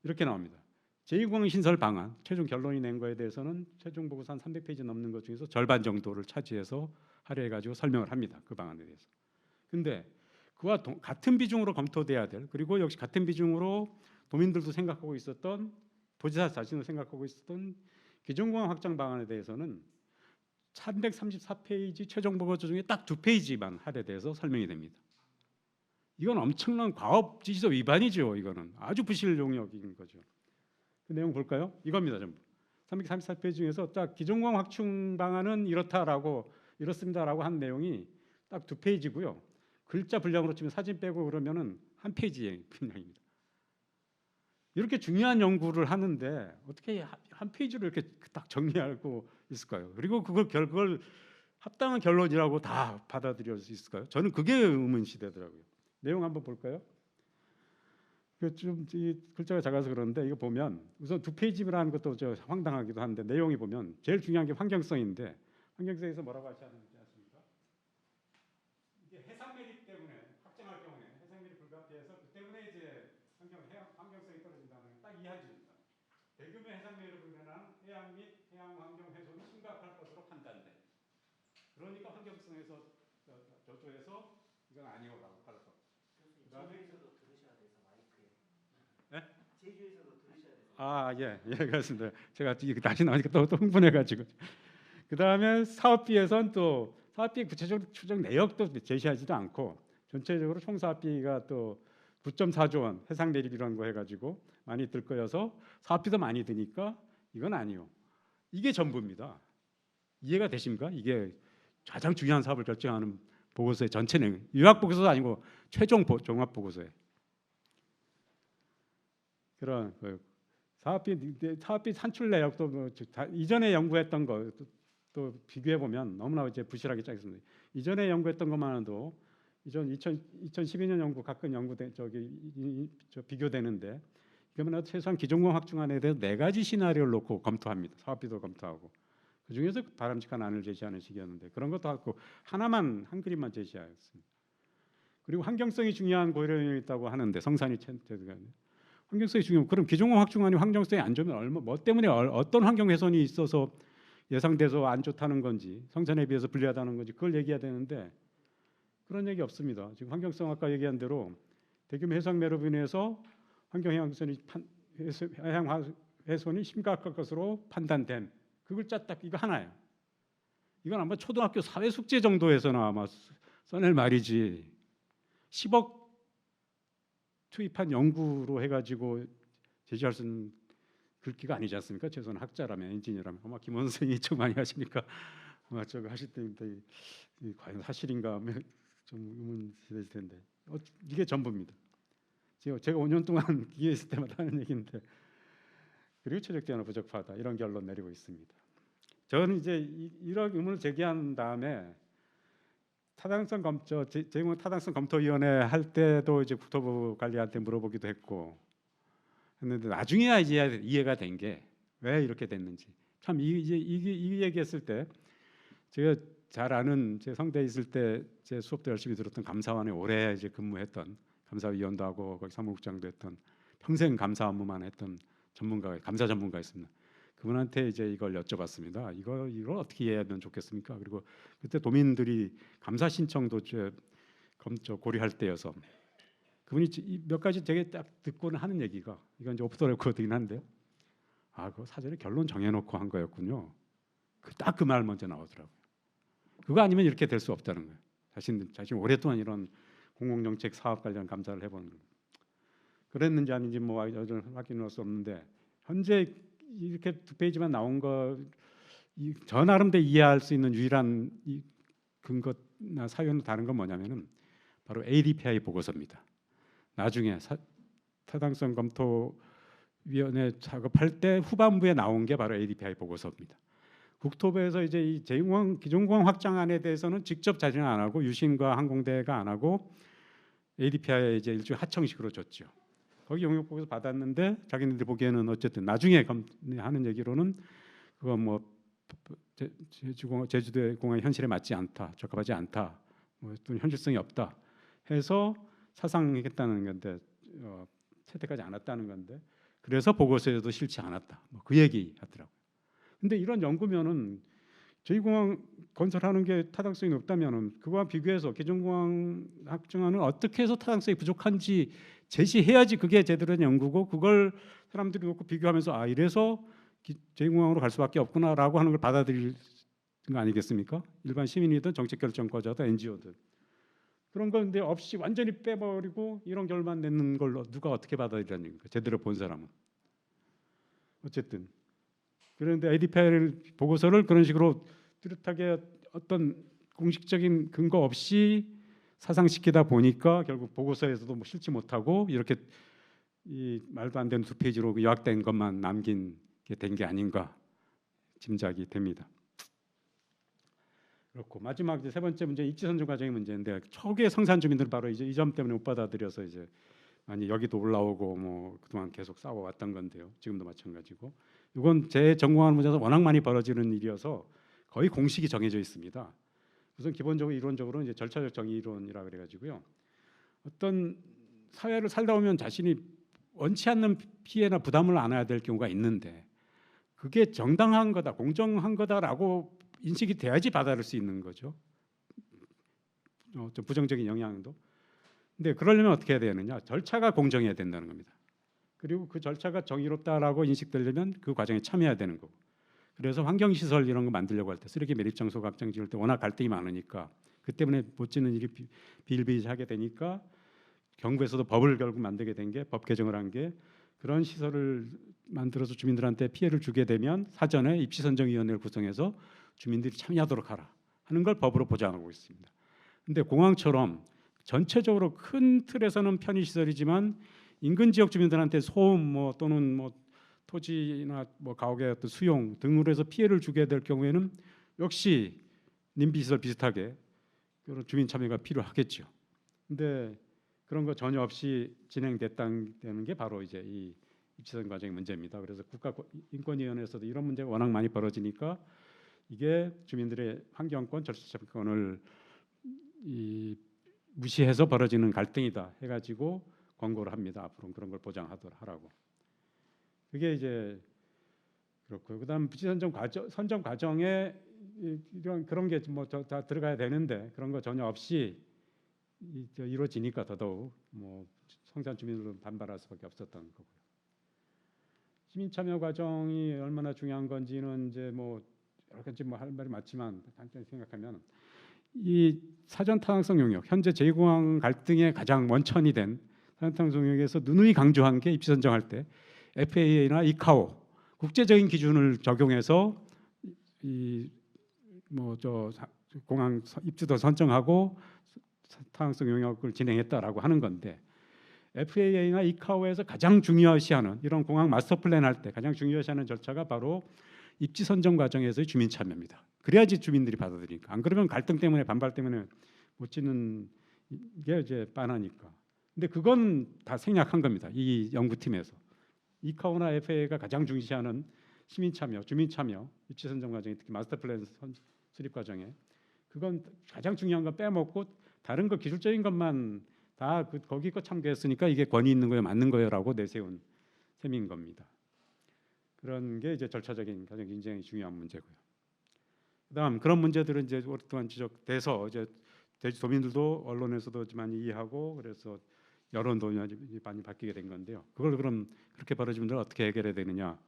이렇게 나옵니다. 제2공항 신설 방안 최종 결론이 낸 거에 대해서는 최종 보고서 한 300페이지 넘는 것 중에서 절반 정도를 차지해서 할애해 가지고 설명을 합니다. 그 방안에 대해서. 근데 그와 같은 비중으로 검토돼야 될 그리고 역시 같은 비중으로 도민들도 생각하고 있었던 도지사 자신도 생각하고 있었던 기존공항 확장 방안에 대해서는 334페이지 최종 보고서 중에 딱 2페이지만 할애돼서 설명이 됩니다. 이건 엄청난 과업지시서 위반이죠. 이거는 아주 부실 용역인 거죠. 그 내용 볼까요? 이겁니다. 전부 334페이지 중에서 딱 기존공항 확충 방안은 이렇습니다라고 한 내용이 딱 2페이지고요. 글자 분량으로 치면 사진 빼고 그러면은 한 페이지의 분량입니다. 이렇게 중요한 연구를 하는데 어떻게 한 페이지로 이렇게 딱 정리하고 있을까요? 그리고 그걸 합당한 결론이라고 다 받아들일 수 있을까요? 저는 그게 의문시되더라고요. 내용 한번 볼까요? 좀 글자가 작아서 그런데 이거 보면 우선 2페이지라는 것도 황당하기도 한데 내용이 보면 제일 중요한 게 환경성인데 환경성에서 뭐라고 하지 않습니까? 이게 해상 매립 때문에 확장할 경우에 해상 매립 불가피해서 그 때문에 이제 환경성이 떨어진다는 게 딱 이 한 줄입니다. 대규모 해상 매립으로 인한 해양 및 해양 환경 훼손이 심각할 것으로 판단돼. 그러니까 환경성에서 저쪽에서 이건 아니오라고 팔았어. 제주에서도 들으셔야 돼서 마이크에. 네? 제주에서도 들으셔야 돼서. 아, 예, 그렇습니다. 제가 다시 나오니까 또 흥분해가지고. 그 다음에 사업비에선 또 사업비 구체적 추정 내역도 제시하지도 않고 전체적으로 총 사업비가 또 9.4조 원 해상 매립이라는 거 해가지고 많이 들 거여서 사업비도 많이 드니까 이건 아니요. 이게 전부입니다. 이해가 되십니까? 이게 가장 중요한 사업을 결정하는 보고서의 전체 내용. 요약 보고서도 아니고 최종 종합 보고서에 그런 사업비 산출 내역도 뭐 이전에 연구했던 거 또 비교해 보면 너무나 이제 부실하게 짜겠습니다. 이전에 연구했던 것만 해도 이전 2012년 연구 가끔 비교되는데 그러면 최소한 기존공항 확충안에 대해서 4가지 시나리오를 놓고 검토합니다. 사업비도 검토하고 그 중에서 바람직한 안을 제시하는 식이었는데 그런 것도 하고 한 그림만 제시하였습니다. 그리고 환경성이 중요한 고려점이 있다고 하는데 성산이 환경성이 중요한 그럼 기존공항 확충안이 환경성이 안 좋으면 뭐 때문에 어떤 환경 훼손이 있어서 예상돼서 안 좋다는 건지 성산에 비해서 불리하다는 건지 그걸 얘기해야 되는데 그런 얘기 없습니다. 지금 환경성 아까 얘기한 대로 대규모 해상 매립으로 인해서 해양 훼손이 심각할 것으로 판단된 그 글자 딱 이거 하나예요. 이건 아마 초등학교 사회 숙제 정도에서나 아마 써낼 말이지 10억 투입한 연구로 해가지고 제시할 수 있는 글귀가 아니지 않습니까? 최소한 학자라면 엔지니어라면 아마 김원 선생이 좀 많이 하시니까 아마 저거 하실 때인데 과연 사실인가 좀 의문이 될 텐데 이게 전부입니다. 제가 5년 동안 기회 있을 때마다 하는 얘기인데 그리고 최적 대안은 부적합하다 이런 결론 내리고 있습니다. 저는 이제 이런 의문을 제기한 다음에 타당성 검토 제공 타당성 검토위원회 할 때도 이제 국토부 관리한테 물어보기도 했고 했는데 나중에야 이제 이해가 된 게 왜 이렇게 됐는지 참 이 얘기했을 때 제가 잘 아는 제 성대에 있을 때 제 수업도 열심히 들었던 감사원에 오래 이제 근무했던 감사위원도 하고 거기 사무국장도 했던 평생 감사 업무만 했던 감사 전문가 있습니다. 그분한테 이제 이걸 여쭤봤습니다. 이걸 어떻게 이해하면 좋겠습니까? 그리고 그때 도민들이 감사 신청도 고려할 때여서 그분이 몇 가지 되게 딱 듣고는 하는 얘기가 이건 이제 오프 더 레코드긴 한데요. 그거 사전에 결론 정해놓고 한 거였군요. 딱 그 말 먼저 나오더라고요. 그거 아니면 이렇게 될 수 없다는 거예요. 자신 오랫동안 이런 공공정책 사업 관련 감사를 해보는 거예요. 그랬는지 아닌지 뭐 확인할 수 없는데 현재 이렇게 2페이지만 나온 거 저 나름대로 이해할 수 있는 유일한 근거나 사유는 다른 건 뭐냐면은 바로 ADPI 보고서입니다. 나중에 타당성 검토위원회 작업할 때 후반부에 나온 게 바로 ADPI 보고서입니다. 국토부에서 이제 이 제2공항 기존공항 확장안에 대해서는 직접 자진을 안 하고 유신과 항공대가 안 하고 ADPI에 이제 일종의 하청식으로 줬죠. 거기 용역 보고서 받았는데 자기네들 보기에는 어쨌든 나중에 하는 얘기로는 그거 뭐 제주도 공항 현실에 맞지 않다, 적합하지 않다, 뭐 또 현실성이 없다 해서 사상했다는 건데 채택하지 않았다는 건데 그래서 보고서에도 싫지 않았다. 뭐 그 얘기 하더라고요. 근데 이런 연구면은 제2공항 건설하는 게 타당성이 높다면은 그거와 비교해서 기존공항 확장안은 어떻게 해서 타당성이 부족한지 제시해야지 그게 제대로 된 연구고 그걸 사람들이 놓고 비교하면서 아 이래서 제2공항으로 갈 수밖에 없구나라고 하는 걸 받아들일 거 아니겠습니까? 일반 시민이든 정책결정권자든 NGO든 그런 건데 없이 완전히 빼버리고 이런 결만 내는 걸 누가 어떻게 받아들이라는 겁니까? 제대로 본 사람은 어쨌든 그런데 ADPI 보고서를 그런 식으로 뚜렷하게 어떤 공식적인 근거 없이 사상시키다 보니까 결국 보고서에서도 뭐 실지 못하고 이렇게 이 말도 안 되는 2페이지로 요약된 것만 남긴 게 된 게 아닌가 짐작이 됩니다. 그렇고 마지막 이제 세 번째 문제 입지선정 과정의 문제인데 초기의 성산 주민들은 바로 이제 이 점 때문에 못 받아들여서 이제 많이 여기도 올라오고 뭐 그동안 계속 싸워왔던 건데요. 지금도 마찬가지고 이건 재전공하는 문제에서 워낙 많이 벌어지는 일이어서 거의 공식이 정해져 있습니다. 우선 기본적으로 이론적으로 이제 절차적 정의 이론이라 그래가지고요. 어떤 사회를 살다 보면 자신이 원치 않는 피해나 부담을 안아야 될 경우가 있는데 그게 정당한 거다, 공정한 거다라고 인식이 돼야지 받아들일 수 있는 거죠. 좀 부정적인 영향도. 근데 그러려면 어떻게 해야 되느냐? 절차가 공정해야 된다는 겁니다. 그리고 그 절차가 정의롭다라고 인식되려면 그 과정에 참여해야 되는 거고. 그래서 환경시설 이런 거 만들려고 할 때 쓰레기 매립장소 확장 지을 때 워낙 갈등이 많으니까 그 때문에 못 짓는 일이 비일비재하게 되니까 정부에서도 법을 결국 만들게 된 게 법 개정을 한 게 그런 시설을 만들어서 주민들한테 피해를 주게 되면 사전에 입지선정위원회를 구성해서 주민들이 참여하도록 하라 하는 걸 법으로 보장하고 있습니다. 근데 공항처럼 전체적으로 큰 틀에서는 편의시설이지만 인근 지역 주민들한테 소음 뭐 또는 뭐 토지나 뭐 가옥의 어떤 수용 등으로 해서 피해를 주게 될 경우에는 역시 님비시설 비슷하게 그런 주민 참여가 필요하겠죠. 근데 그런 거 전혀 없이 진행됐다는 게 바로 이제 이 입지선 과정의 문제입니다. 그래서 국가인권위원회에서도 이런 문제가 워낙 많이 벌어지니까 이게 주민들의 환경권, 절차권을 무시해서 벌어지는 갈등이다 해가지고 권고를 합니다. 앞으로 그런 걸 보장하라고. 그게 이제 그렇고 그다음 부지선정 선정 과정에 이런 그런 게 뭐 다 들어가야 되는데 그런 거 전혀 없이 이루어지니까 더더욱 뭐 성산 주민들은 반발할 수밖에 없었던 거고요. 시민 참여 과정이 얼마나 중요한 건지는 이제 뭐 여러 가지 뭐 할 말이 많지만 간단히 생각하면 이 사전 타당성 용역 현재 제2공항 갈등의 가장 원천이 된 사전 타당성 용역에서 누누이 강조한 게 입지 선정할 때 FAA나 이카오 국제적인 기준을 적용해서 이 뭐 저 공항 입지도 선정하고 타당성 용역을 진행했다라고 하는 건데 FAA나 이카오에서 가장 중요시하는 이런 공항 마스터 플랜 할 때 가장 중요시하는 절차가 바로 입지 선정 과정에서의 주민 참여입니다. 그래야지 주민들이 받아들이니까. 안 그러면 갈등 때문에 반발 때문에 못 짓는 게 이제 뻔하니까. 근데 그건 다 생략한 겁니다. 이 연구팀에서. 이카오나 FAA가 가장 중시하는 시민 참여, 주민 참여, 입지 선정 과정에 특히 마스터 플랜 수립 과정에 그건 가장 중요한 건 빼먹고 다른 거 기술적인 것만 다 거기 거 참고했으니까 이게 권위 있는 거예요, 맞는 거예요라고 내세운 셈인 겁니다. 그런 게 이제 절차적인 가장 굉장히 중요한 문제고요. 그다음 그런 문제들은 이제 오랫동안 지적돼서 이제 도민들도 언론에서도 많이 이해하고 그래서 여론도 많이 바뀌게 된 건데요. 그걸 그럼 그렇게 벌어지면 어떻게 해결해야 되느냐?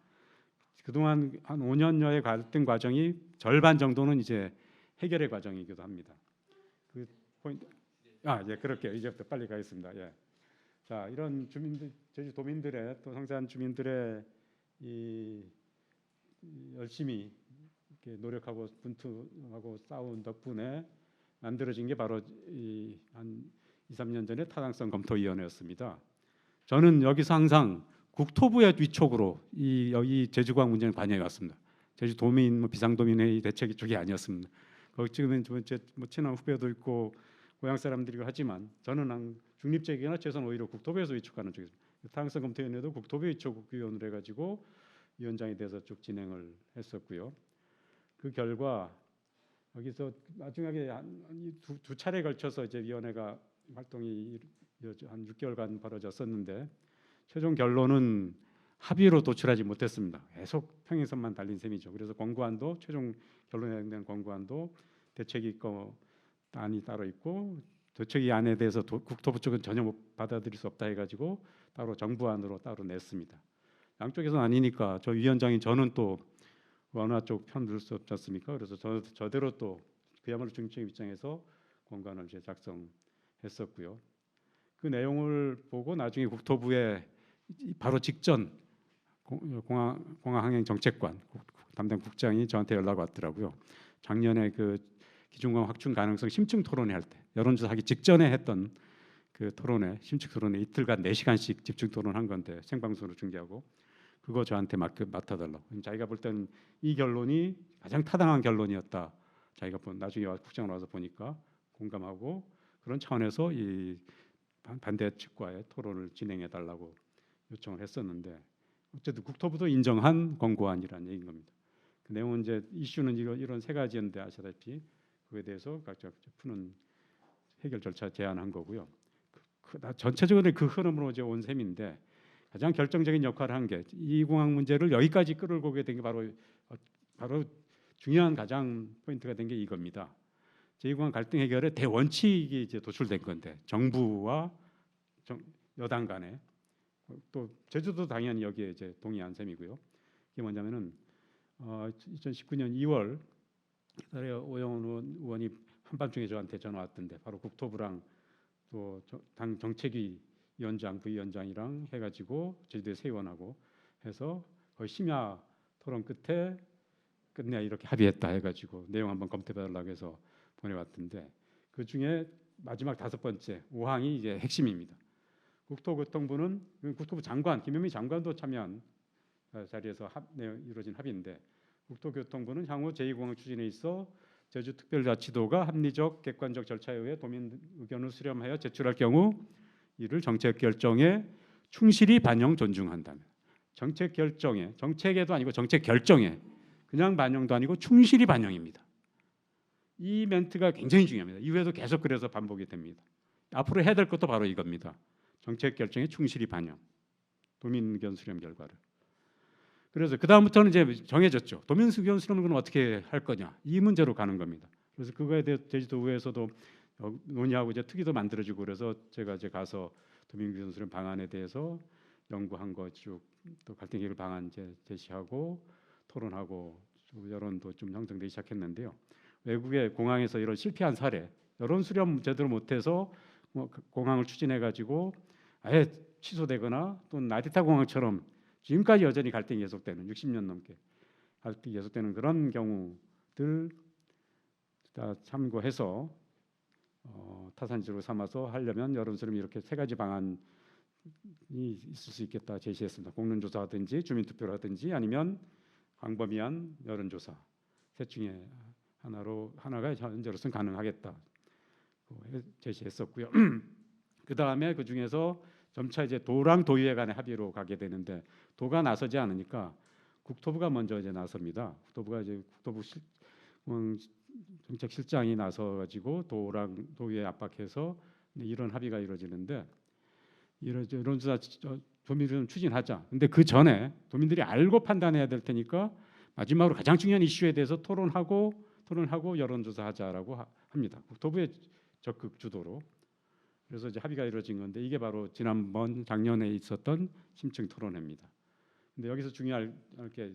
그동안 한 5년여의 갈등 과정이 절반 정도는 이제 해결의 과정이기도 합니다. 그 포인트. 예, 그렇게 이제부터 빨리 가겠습니다. 예. 자, 이런 주민들, 제주도민들의 또 성산 주민들의 이 열심히 이렇게 노력하고 분투하고 싸운 덕분에 만들어진 게 바로 한 2, 3년 전에 타당성 검토위원회였습니다. 저는 여기서 항상 국토부의 위촉으로 이 제주공항 문제는 관여해 왔습니다. 제주도민 뭐 비상도민회의 대책 쪽이 아니었습니다. 거기 지금은 제 친한 후배도 있고 고향 사람들이고 하지만 저는 중립적이거나 최소한 오히려 국토부에서 위촉하는 쪽이었습니다. 타당성 검토위원회도 국토부 위촉위원으로 해가지고 위원장이 돼서 쭉 진행을 했었고요. 그 결과 여기서 나중에 두 차례에 걸쳐서 이제 위원회가 활동이 한 6개월간 벌어졌었는데 최종 결론은 합의로 도출하지 못했습니다. 계속 평행선만 달린 셈이죠. 그래서 권고안도 최종 결론에 해당되는 권고안도 대책이 있고 안이 따로 있고 대책이 안에 대해서 국토부 쪽은 전혀 못 받아들일 수 없다 해가지고 따로 정부안으로 따로 냈습니다. 양쪽에서는 아니니까 저 위원장인 저는 또 원화 쪽 편 들 수 없지 않습니까? 그래서 저대로 또 그야말로 중립적인 입장에서 권고안을 이제 작성했었고요. 그 내용을 보고 나중에 국토부에 바로 직전 공항항행정책관 담당 국장이 저한테 연락 왔더라고요. 작년에 그 기준공항 확충 가능성 심층 토론회 할 때 여론조사하기 직전에 했던 그 토론회 심층 토론회 이틀간 4시간씩 집중 토론한 건데 생방송으로 중계하고 그거 저한테 맡아달라고. 자기가 볼 때는 이 결론이 가장 타당한 결론이었다. 자기가 나중에 국장으로 와서 보니까 공감하고 그런 차원에서 이 반대 측과의 토론을 진행해 달라고 요청을 했었는데 어쨌든 국토부도 인정한 권고안이라는 얘기인 겁니다. 그 내용은 이제 이슈는 이런 세 가지였는데 아시다시피 그에 대해서 각자 푸는 해결 절차 제안한 거고요. 전체적으로 그 흐름으로 이제 온 셈인데 가장 결정적인 역할을 한 게 이 공항 문제를 여기까지 끌고 오게 된 게 바로 중요한 가장 포인트가 된 게 이겁니다. 제2공항 갈등 해결의 대원칙이 이제 도출된 건데 정부와 여당 간에 또 제주도 당연히 여기에 이제 동의한 셈이고요. 이게 뭐냐면은 2019년 2월 달에 오영훈 의원이 한밤중에 저한테 전화 왔던데 바로 국토부랑 또 당 정책위 위원장, 부위원장이랑 해가지고 제주도의 새 의원하고 해서 거의 심야 토론 끝에 끝내 이렇게 합의했다 해가지고 내용 한번 검토해달라고 해서 보내왔던데 그 중에 마지막 5번째 5항이 이제 핵심입니다. 국토교통부는 국토부 장관 김현미 장관도 참여한 자리에서 이루어진 합의인데 국토교통부는 향후 제2공항 추진에 있어 제주특별자치도가 합리적 객관적 절차에 의해 도민 의견을 수렴하여 제출할 경우 이를 정책 결정에 충실히 반영 존중한다는 정책 결정에 정책에도 아니고 정책 결정에 그냥 반영도 아니고 충실히 반영입니다. 이 멘트가 굉장히 중요합니다. 이후에도 계속 그래서 반복이 됩니다. 앞으로 해야 될 것도 바로 이겁니다. 정책 결정에 충실히 반영, 도민 의견 수렴 결과를. 그래서 그 다음부터는 이제 정해졌죠. 도민 의견 수렴은 어떻게 할 거냐 이 문제로 가는 겁니다. 그래서 그거에 대해 제주도의회에서도 논의하고 이제 특위도 만들어지고 그래서 제가 이제 가서 도민 의견 수렴 방안에 대해서 연구한 거 쭉 또 갈등 해결 방안 이제 제시하고 토론하고 여론도 좀 형성되기 시작했는데요. 외국의 공항에서 이런 실패한 사례, 여론 수렴 제대로 못해서 공항을 추진해 가지고 아예 취소되거나 또는 나리타 공항처럼 지금까지 여전히 갈등이 계속되는 60년 넘게 갈등이 계속되는 그런 경우들 다 참고해서 타산지로 삼아서 하려면 여론 수렴 이렇게 3가지 방안이 있을 수 있겠다 제시했습니다. 공론조사하든지 주민투표라든지 아니면 광범위한 여론조사 셋 중에 하나가 현재로서는 가능하겠다 제시했었고요. 그 다음에 그 중에서 점차 이제 도랑 도의회 간의 합의로 가게 되는데 도가 나서지 않으니까 국토부가 먼저 이제 나섭니다. 국토부가 이제 국토부 정책실장이 나서 가지고 도랑 도의회 압박해서 이런 합의가 이루어지는데 이런 조사 도민을 추진하자. 근데 그 전에 도민들이 알고 판단해야 될 테니까 마지막으로 가장 중요한 이슈에 대해서 토론하고 여론조사하자라고 합니다. 국토부의 적극 주도로. 그래서 이제 합의가 이루어진 건데 이게 바로 지난번 작년에 있었던 심층 토론회입니다. 근데 여기서 중요할 게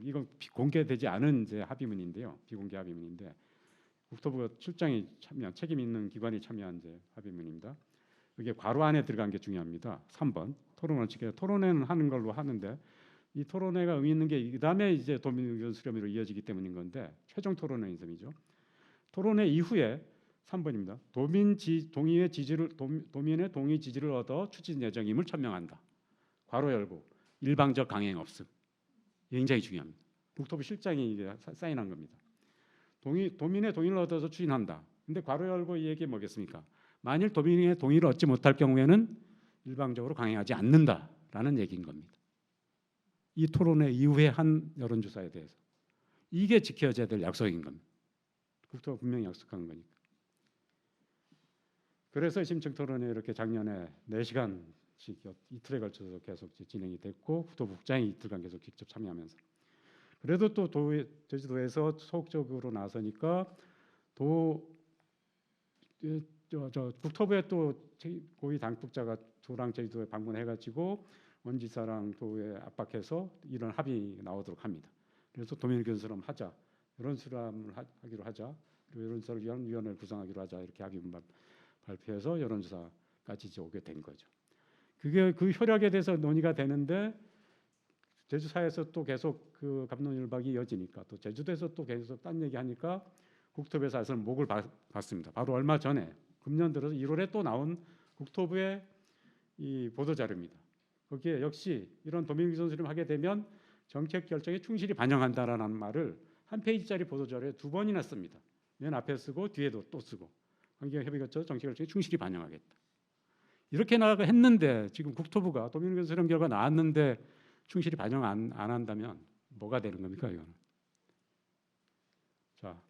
이건 공개되지 않은 이제 합의문인데요. 비공개 합의문인데 국토부가 출장이 참여 책임 있는 기관이 참여한 이제 합의문입니다. 이게 괄호 안에 들어간 게 중요합니다. 3번 토론 원칙에 토론회는 하는 걸로 하는데 이 토론회가 의미 있는 게 그다음에 이제 도민 의견 수렴으로 이어지기 때문인 건데 최종 토론회인 셈이죠. 토론회 이후에 3번입니다. 도민의 동의 지지를 얻어 추진 예정임을 천명한다. 괄호 열고 일방적 강행 없음. 굉장히 중요합니다. 국토부 실장이 이게 사인한 겁니다. 도민의 동의를 얻어서 추진한다. 근데 괄호 열고 이 얘기 뭐겠습니까? 만일 도민의 동의를 얻지 못할 경우에는 일방적으로 강행하지 않는다라는 얘기인 겁니다. 이 토론회 이후에 한 여론조사에 대해서 이게 지켜져야 될 약속인 겁니다. 국토부가 분명히 약속한 거니까. 그래서 심층 토론회 이렇게 작년에 4시간씩 이틀에 걸쳐서 계속 진행이 됐고 국토부 국장이 이틀간 계속 직접 참여하면서 그래도 또 제주도에서 소극적으로 나서니까 국토부에 또 고위 당국자가 도랑 제주도에 방문해가지고 원지사랑 도에 압박해서 이런 합의 나오도록 합니다. 그래서 도민의견수렴 하자, 여론수렴을 하기로 하자, 그리고 여론조사를 위한 위원회를 구성하기로 하자 이렇게 합의문 발표해서 여론조사까지 이제 오게 된 거죠. 그게 그 효력에 대해서 논의가 되는데 제주사에서 또 계속 그 갑론을박이 이어지니까 또 제주도에서 또 계속 딴 얘기하니까 국토부에서 목을 봤습니다. 바로 얼마 전에 금년 들어서 1월에 또 나온 국토부의 이 보도 자료입니다. 거기에 역시 이런 도민의견 수렴 하게 되면 정책 결정에 충실히 반영한다라는 말을 한 페이지짜리 보도 자료에 2번이나 씁니다. 맨 앞에 쓰고 뒤에도 또 쓰고 환경협의체에서 정책 결정에 충실히 반영하겠다. 이렇게 나가 했는데 지금 국토부가 도민의견 수렴 결과 나왔는데 충실히 반영 안 한다면 뭐가 되는 겁니까 이거는? 자,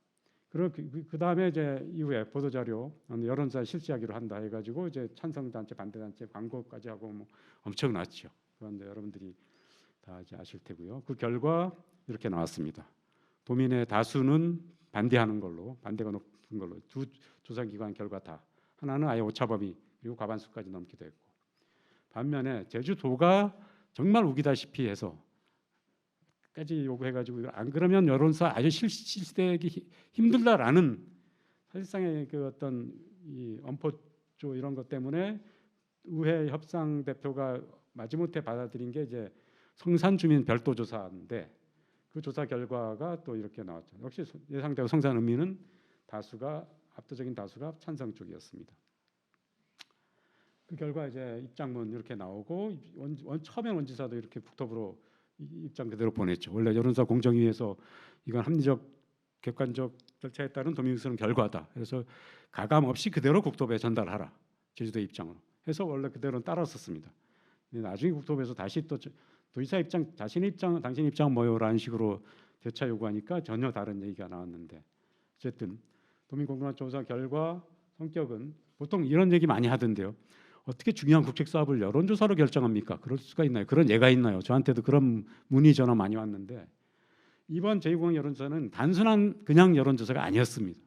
그리고 그 다음에 이제 이후에 보도 자료 여론조사 실시하기로 한다 해가지고 이제 찬성 단체, 반대 단체 광고까지 하고 뭐 엄청났죠. 그런데 여러분들이 다 이제 아실 테고요. 그 결과 이렇게 나왔습니다. 도민의 다수는 반대하는 걸로, 반대가 높은 걸로 두 조사기관 결과 다 하나는 아예 오차범위 그리고 과반수까지 넘기도 했고 반면에 제주도가 정말 우기다시피 해서 까지 요구해가지고 안 그러면 여론조사 아주 실시되기 힘들다라는 사실상의 그 어떤 이 엄포조 이런 것 때문에 의회 협상 대표가 마지못해 받아들인 게 이제 성산 주민 별도 조사인데 그 조사 결과가 또 이렇게 나왔죠. 역시 예상대로 성산 의미는 압도적인 다수가 찬성 쪽이었습니다. 그 결과 이제 입장문 이렇게 나오고 처음엔 원지사도 이렇게 국토부로 입장 그대로 보냈죠. 원래 여론조사 공정위에서 이건 합리적 객관적 절차에 따른 도민의견 결과다. 그래서 가감 없이 그대로 국토부에 전달하라. 제주도 입장으로 해서 원래 그대로는 따랐었습니다. 나중에 국토부에서 다시 또 도지사 입장, 자신의 입장, 당신 입장은 뭐요라는 식으로 되차 요구하니까 전혀 다른 얘기가 나왔는데 어쨌든 도민공론화 조사 결과 성격은 보통 이런 얘기 많이 하던데요. 어떻게 중요한 국책 사업을 여론조사로 결정합니까? 그럴 수가 있나요? 그런 예가 있나요? 저한테도 그런 문의 전화 많이 왔는데 이번 제2공항 여론조사는 단순한 그냥 여론조사가 아니었습니다.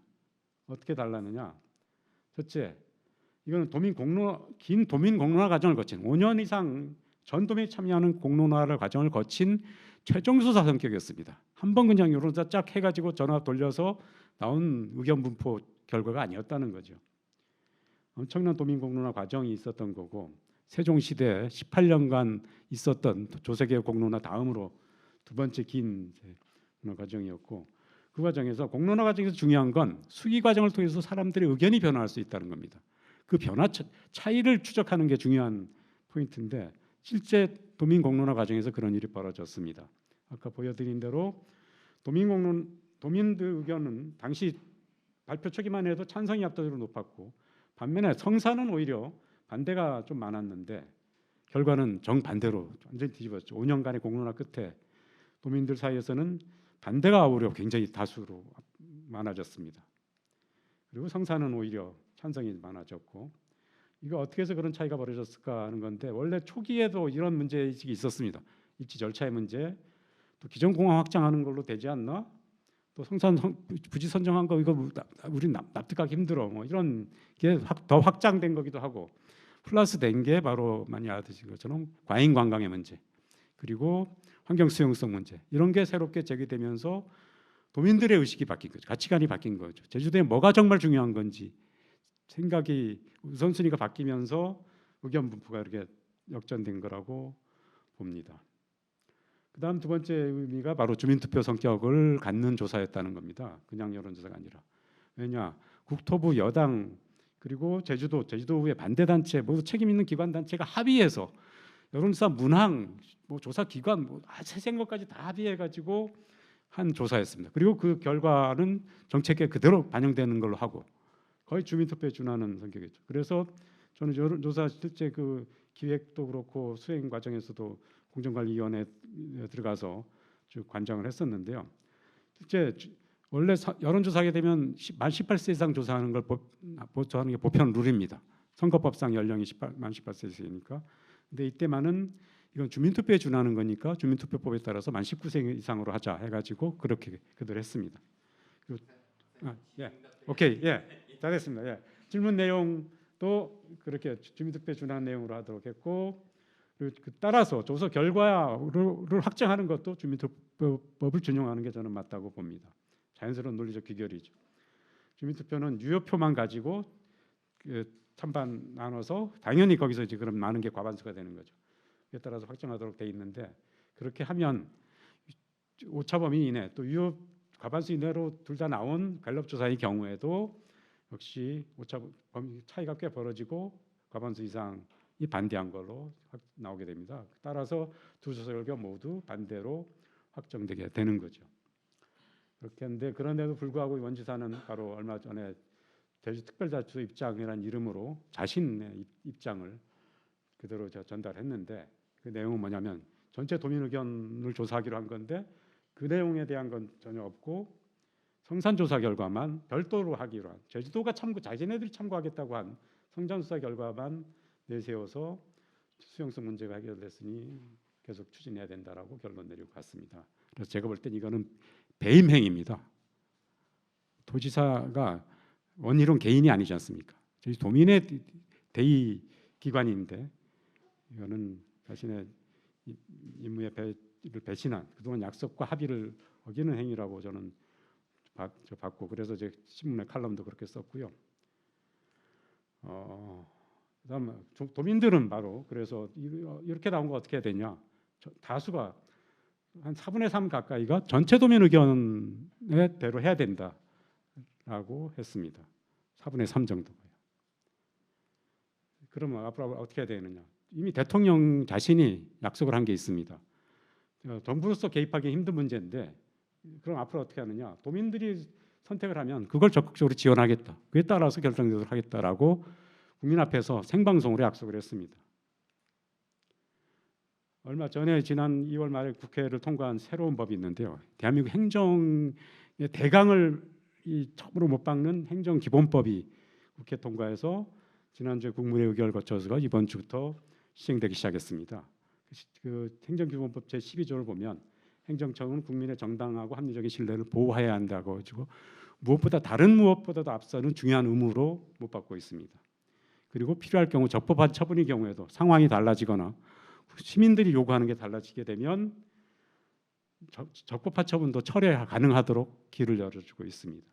어떻게 달랐느냐? 첫째, 이거는 긴 도민 공론화 과정을 거친 5년 이상 전 도민이 참여하는 공론화를 과정을 거친 최종 조사 성격이었습니다. 한 번 그냥 여론조사 쫙 해가지고 전화 돌려서 나온 의견 분포 결과가 아니었다는 거죠. 엄청난 도민 공론화 과정이 있었던 거고 세종시대 18년간 있었던 조세개혁 공론화 다음으로 두 번째 긴 과정이었고 그 과정에서 공론화 과정에서 중요한 건 수기 과정을 통해서 사람들의 의견이 변화할 수 있다는 겁니다. 그 변화 차이를 추적하는 게 중요한 포인트인데 실제 도민 공론화 과정에서 그런 일이 벌어졌습니다. 아까 보여드린 대로 도민들 의견은 당시 발표 초기만 해도 찬성이 압도적으로 높았고 반면에 성산은 오히려 반대가 좀 많았는데 결과는 정반대로 완전히 뒤집었죠. 5년간의 공론화 끝에 도민들 사이에서는 반대가 오히려 굉장히 다수로 많아졌습니다. 그리고 성산은 오히려 찬성이 많아졌고 이거 어떻게 해서 그런 차이가 벌어졌을까 하는 건데 원래 초기에도 이런 문제의식이 있었습니다. 입지 절차의 문제, 또 기존 공항 확장하는 걸로 되지 않나? 또 성산 부지 선정한 거 이거 우리 납득하기 힘들어. 뭐 이런 게 더 확장된 거기도 하고 플러스 된 게 바로 많이 알아두신 것처럼 과잉 관광의 문제 그리고 환경 수용성 문제 이런 게 새롭게 제기되면서 도민들의 의식이 바뀐 거죠. 가치관이 바뀐 거죠. 제주도에 뭐가 정말 중요한 건지 생각이 우선순위가 바뀌면서 의견 분포가 이렇게 역전된 거라고 봅니다. 그다음 두 번째 의미가 바로 주민투표 성격을 갖는 조사였다는 겁니다. 그냥 여론조사가 아니라. 왜냐? 국토부 여당 그리고 제주도의 반대단체 모두 책임 있는 기관 단체가 합의해서 여론조사 문항, 뭐 조사 기관, 뭐 세생 것까지 다 합의해가지고 한 조사였습니다. 그리고 그 결과는 정책에 그대로 반영되는 걸로 하고 거의 주민투표에 준하는 성격이죠. 그래서 저는 여론조사 실제 그 기획도 그렇고 수행 과정에서도 공정관리위원회에 들어가서 쭉 관장을 했었는데요. 실제 원래 여론조사하게 되면 만 18세 이상 조사하는 걸 조사하는 게 보편 룰입니다. 선거법상 연령이 만 18세 이상이니까. 근데 이때만은 이건 주민투표에 준하는 거니까 주민투표법에 따라서 만 19세 이상으로 하자 해가지고 그렇게 그대로 했습니다. 예, 오케이, 예, 잘했습니다. 예, 질문 내용도 그렇게 주민투표에 준하는 내용으로 하도록 했고, 그리고 따라서 조사 결과를 확정하는 것도 주민투표법을 준용하는 게 저는 맞다고 봅니다. 자연스러운 논리적 귀결이죠. 주민투표는 유효표만 가지고 찬반 나눠서 당연히 거기서 이제 그럼 많은 게 과반수가 되는 거죠. 그에 따라서 확정하도록 돼 있는데 그렇게 하면 오차범위 이내 또 유효 과반수 이내로 둘 다 나온 갤럽 조사의 경우에도 역시 오차범위 차이가 꽤 벌어지고 과반수 이상이 반대한 걸로 나오게 됩니다. 따라서 두 조사 결과 모두 반대로 확정되게 되는 거죠. 그렇게 했는데 그런데도 불구하고 원지사는 바로 얼마 전에 제주특별자치 입장이라는 이름으로 자신의 입장을 그대로 전달했는데 그 내용은 뭐냐면 전체 도민 의견을 조사하기로 한 건데 그 내용에 대한 건 전혀 없고 성산조사 결과만 별도로 하기로 한 제주도가 자기네들이 참고하겠다고 한 성산조사 결과만 내세워서 수용성 문제가 해결됐으니 계속 추진해야 된다라고 결론 내리고 갔습니다. 그래서 제가 볼 땐 이거는 배임행위입니다. 도지사가 원희룡 개인이 아니지 않습니까? 저희 도민의 대의 기관인데 이거는 자신의 임무에 배신한 그동안 약속과 합의를 어기는 행위라고 저는 봤고 그래서 제 신문에 칼럼도 그렇게 썼고요. 그다음 도민들은 바로 그래서 이렇게 나온 거 어떻게 해야 되냐? 다수가 한 4분의 3 가까이가 전체 도민 의견에 대로 해야 된다라고 했습니다. 4분의 3 정도가요. 그러면 앞으로 어떻게 해야 되느냐? 이미 대통령 자신이 약속을 한 게 있습니다. 정부로서 개입하기 힘든 문제인데 그럼 앞으로 어떻게 하느냐? 도민들이 선택을 하면 그걸 적극적으로 지원하겠다. 그에 따라서 결정되도록 하겠다라고 국민 앞에서 생방송으로 약속을 했습니다. 얼마 전에 지난 2월 말에 국회를 통과한 새로운 법이 있는데요. 대한민국 행정의 대강을 처음으로 못 박는 행정기본법이 국회 통과해서 지난주에 국무회 의결을 거쳐서 이번 주부터 시행되기 시작했습니다. 그 행정기본법 제12조를 보면 행정청은 국민의 정당하고 합리적인 신뢰를 보호해야 한다고 가지고 다른 무엇보다도 앞서는 중요한 의무로 못 받고 있습니다. 그리고 필요할 경우 적법한 처분의 경우에도 상황이 달라지거나 시민들이 요구하는 게 달라지게 되면 적법한 처분도 철회 가능하도록 길을 열어주고 있습니다.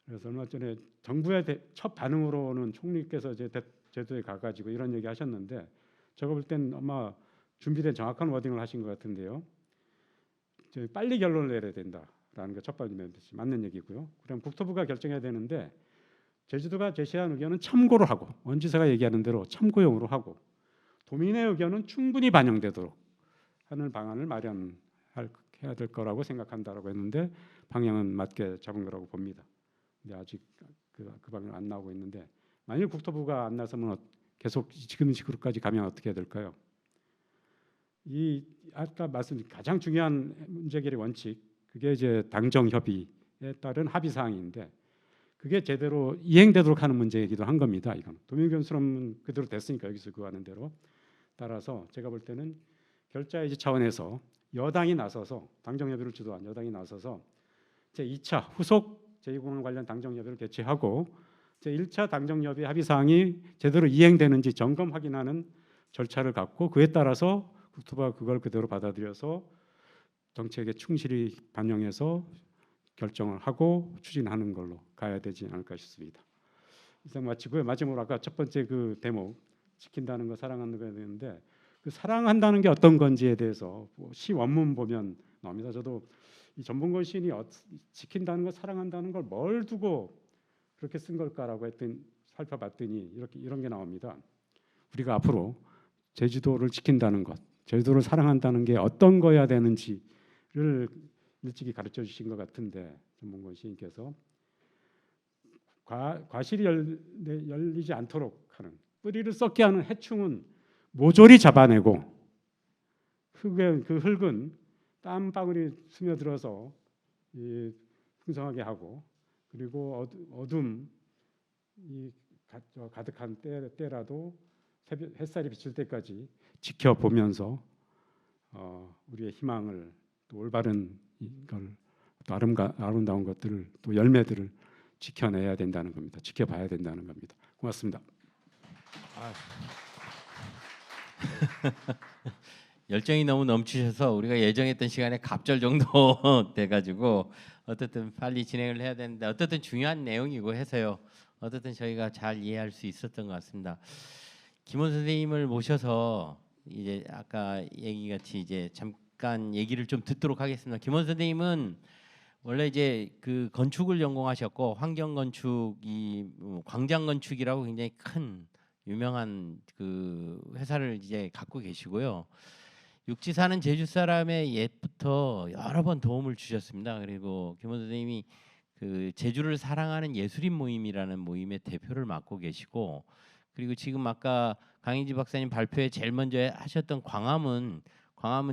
그래서 얼마 전에 정부의 첫 반응으로는 총리께서 제도에 가가지고 이런 얘기 하셨는데 제가 볼 땐 아마 준비된 정확한 워딩을 하신 것 같은데요. 빨리 결론을 내려야 된다라는 게 첫 번째 맞는 얘기고요. 그럼 국토부가 결정해야 되는데 제주도가 제시한 의견은 참고로 하고 원지사가 얘기하는 대로 참고용으로 하고 도민의 의견은 충분히 반영되도록 하는 방안을 마련해야 될 거라고 생각한다라고 했는데 방향은 맞게 잡은 거라고 봅니다. 근데 아직 그 방향 안 나오고 있는데 만일 국토부가 안 나서면 계속 지금 식으로까지 가면 어떻게 해야 될까요? 이 아까 말씀드린 가장 중요한 문제결의 원칙 그게 이제 당정 협의에 따른 합의 사항인데 그게 제대로 이행되도록 하는 문제이기도 한 겁니다. 이건 도민 의견 수렴은 그대로 됐으니까 여기서 그 하는 대로 따라서 제가 볼 때는 결자해지 차원에서 여당이 나서서 당정 협의를 주도한 여당이 나서서 제 2차 후속 제2공항 관련 당정 협의를 개최하고 제 1차 당정 협의 합의 사항이 제대로 이행되는지 점검 확인하는 절차를 갖고 그에 따라서 국토부가 그걸 그대로 받아들여서 정책에 충실히 반영해서 결정을 하고 추진하는 걸로 가야 되지 않을까 싶습니다. 이상 마치고요. 마지막으로 아까 첫 번째 그 대목 지킨다는 거 사랑하는 거에 되는데 그 사랑한다는 게 어떤 건지에 대해서 시 원문 보면 나옵니다. 저도 이 전봉건 시인이 지킨다는 거 사랑한다는 걸 뭘 두고 그렇게 쓴 걸까라고 했더니 살펴봤더니 이런 게 나옵니다. 우리가 앞으로 제주도를 지킨다는 것, 제주도를 사랑한다는 게 어떤 거야 되는지를 일찍이 가르쳐 주신 것 같은데 전문권 시인께서 과실이 열리지 않도록 하는 뿌리를 썩게 하는 해충은 모조리 잡아내고 그 흙은 땀방울이 스며들어서 풍성하게 하고 그리고 어둠이 가득한 때라도 햇살이 비칠 때까지 지켜보면서 우리의 희망을 또 올바른 걸 또 아름다운 것들을 또 열매들을 지켜내야 된다는 겁니다. 지켜봐야 된다는 겁니다. 고맙습니다. 열정이 너무 넘치셔서 우리가 예정했던 시간에 갑절 정도 돼가지고 어쨌든 빨리 진행을 해야 되는데 어쨌든 중요한 내용이고 해서요. 어쨌든 저희가 잘 이해할 수 있었던 것 같습니다. 김원 선생님을 모셔서 이제 아까 얘기같이 이제 잠깐 얘기를 좀 듣도록 하겠습니다. 김원 선생님은 원래 이제 그 건축을 전공하셨고 환경 건축이 광장 건축이라고 굉장히 큰 유명한 그 회사를 이제 갖고 계시고요. 육지 사는 제주 사람의 옛부터 여러 번 도움을 주셨습니다. 그리고 김원 선생님이 그 제주를 사랑하는 예술인 모임이라는 모임의 대표를 맡고 계시고 그리고 지금 아까 강인지 박사님 발표에 제일 먼저 하셨던 광화문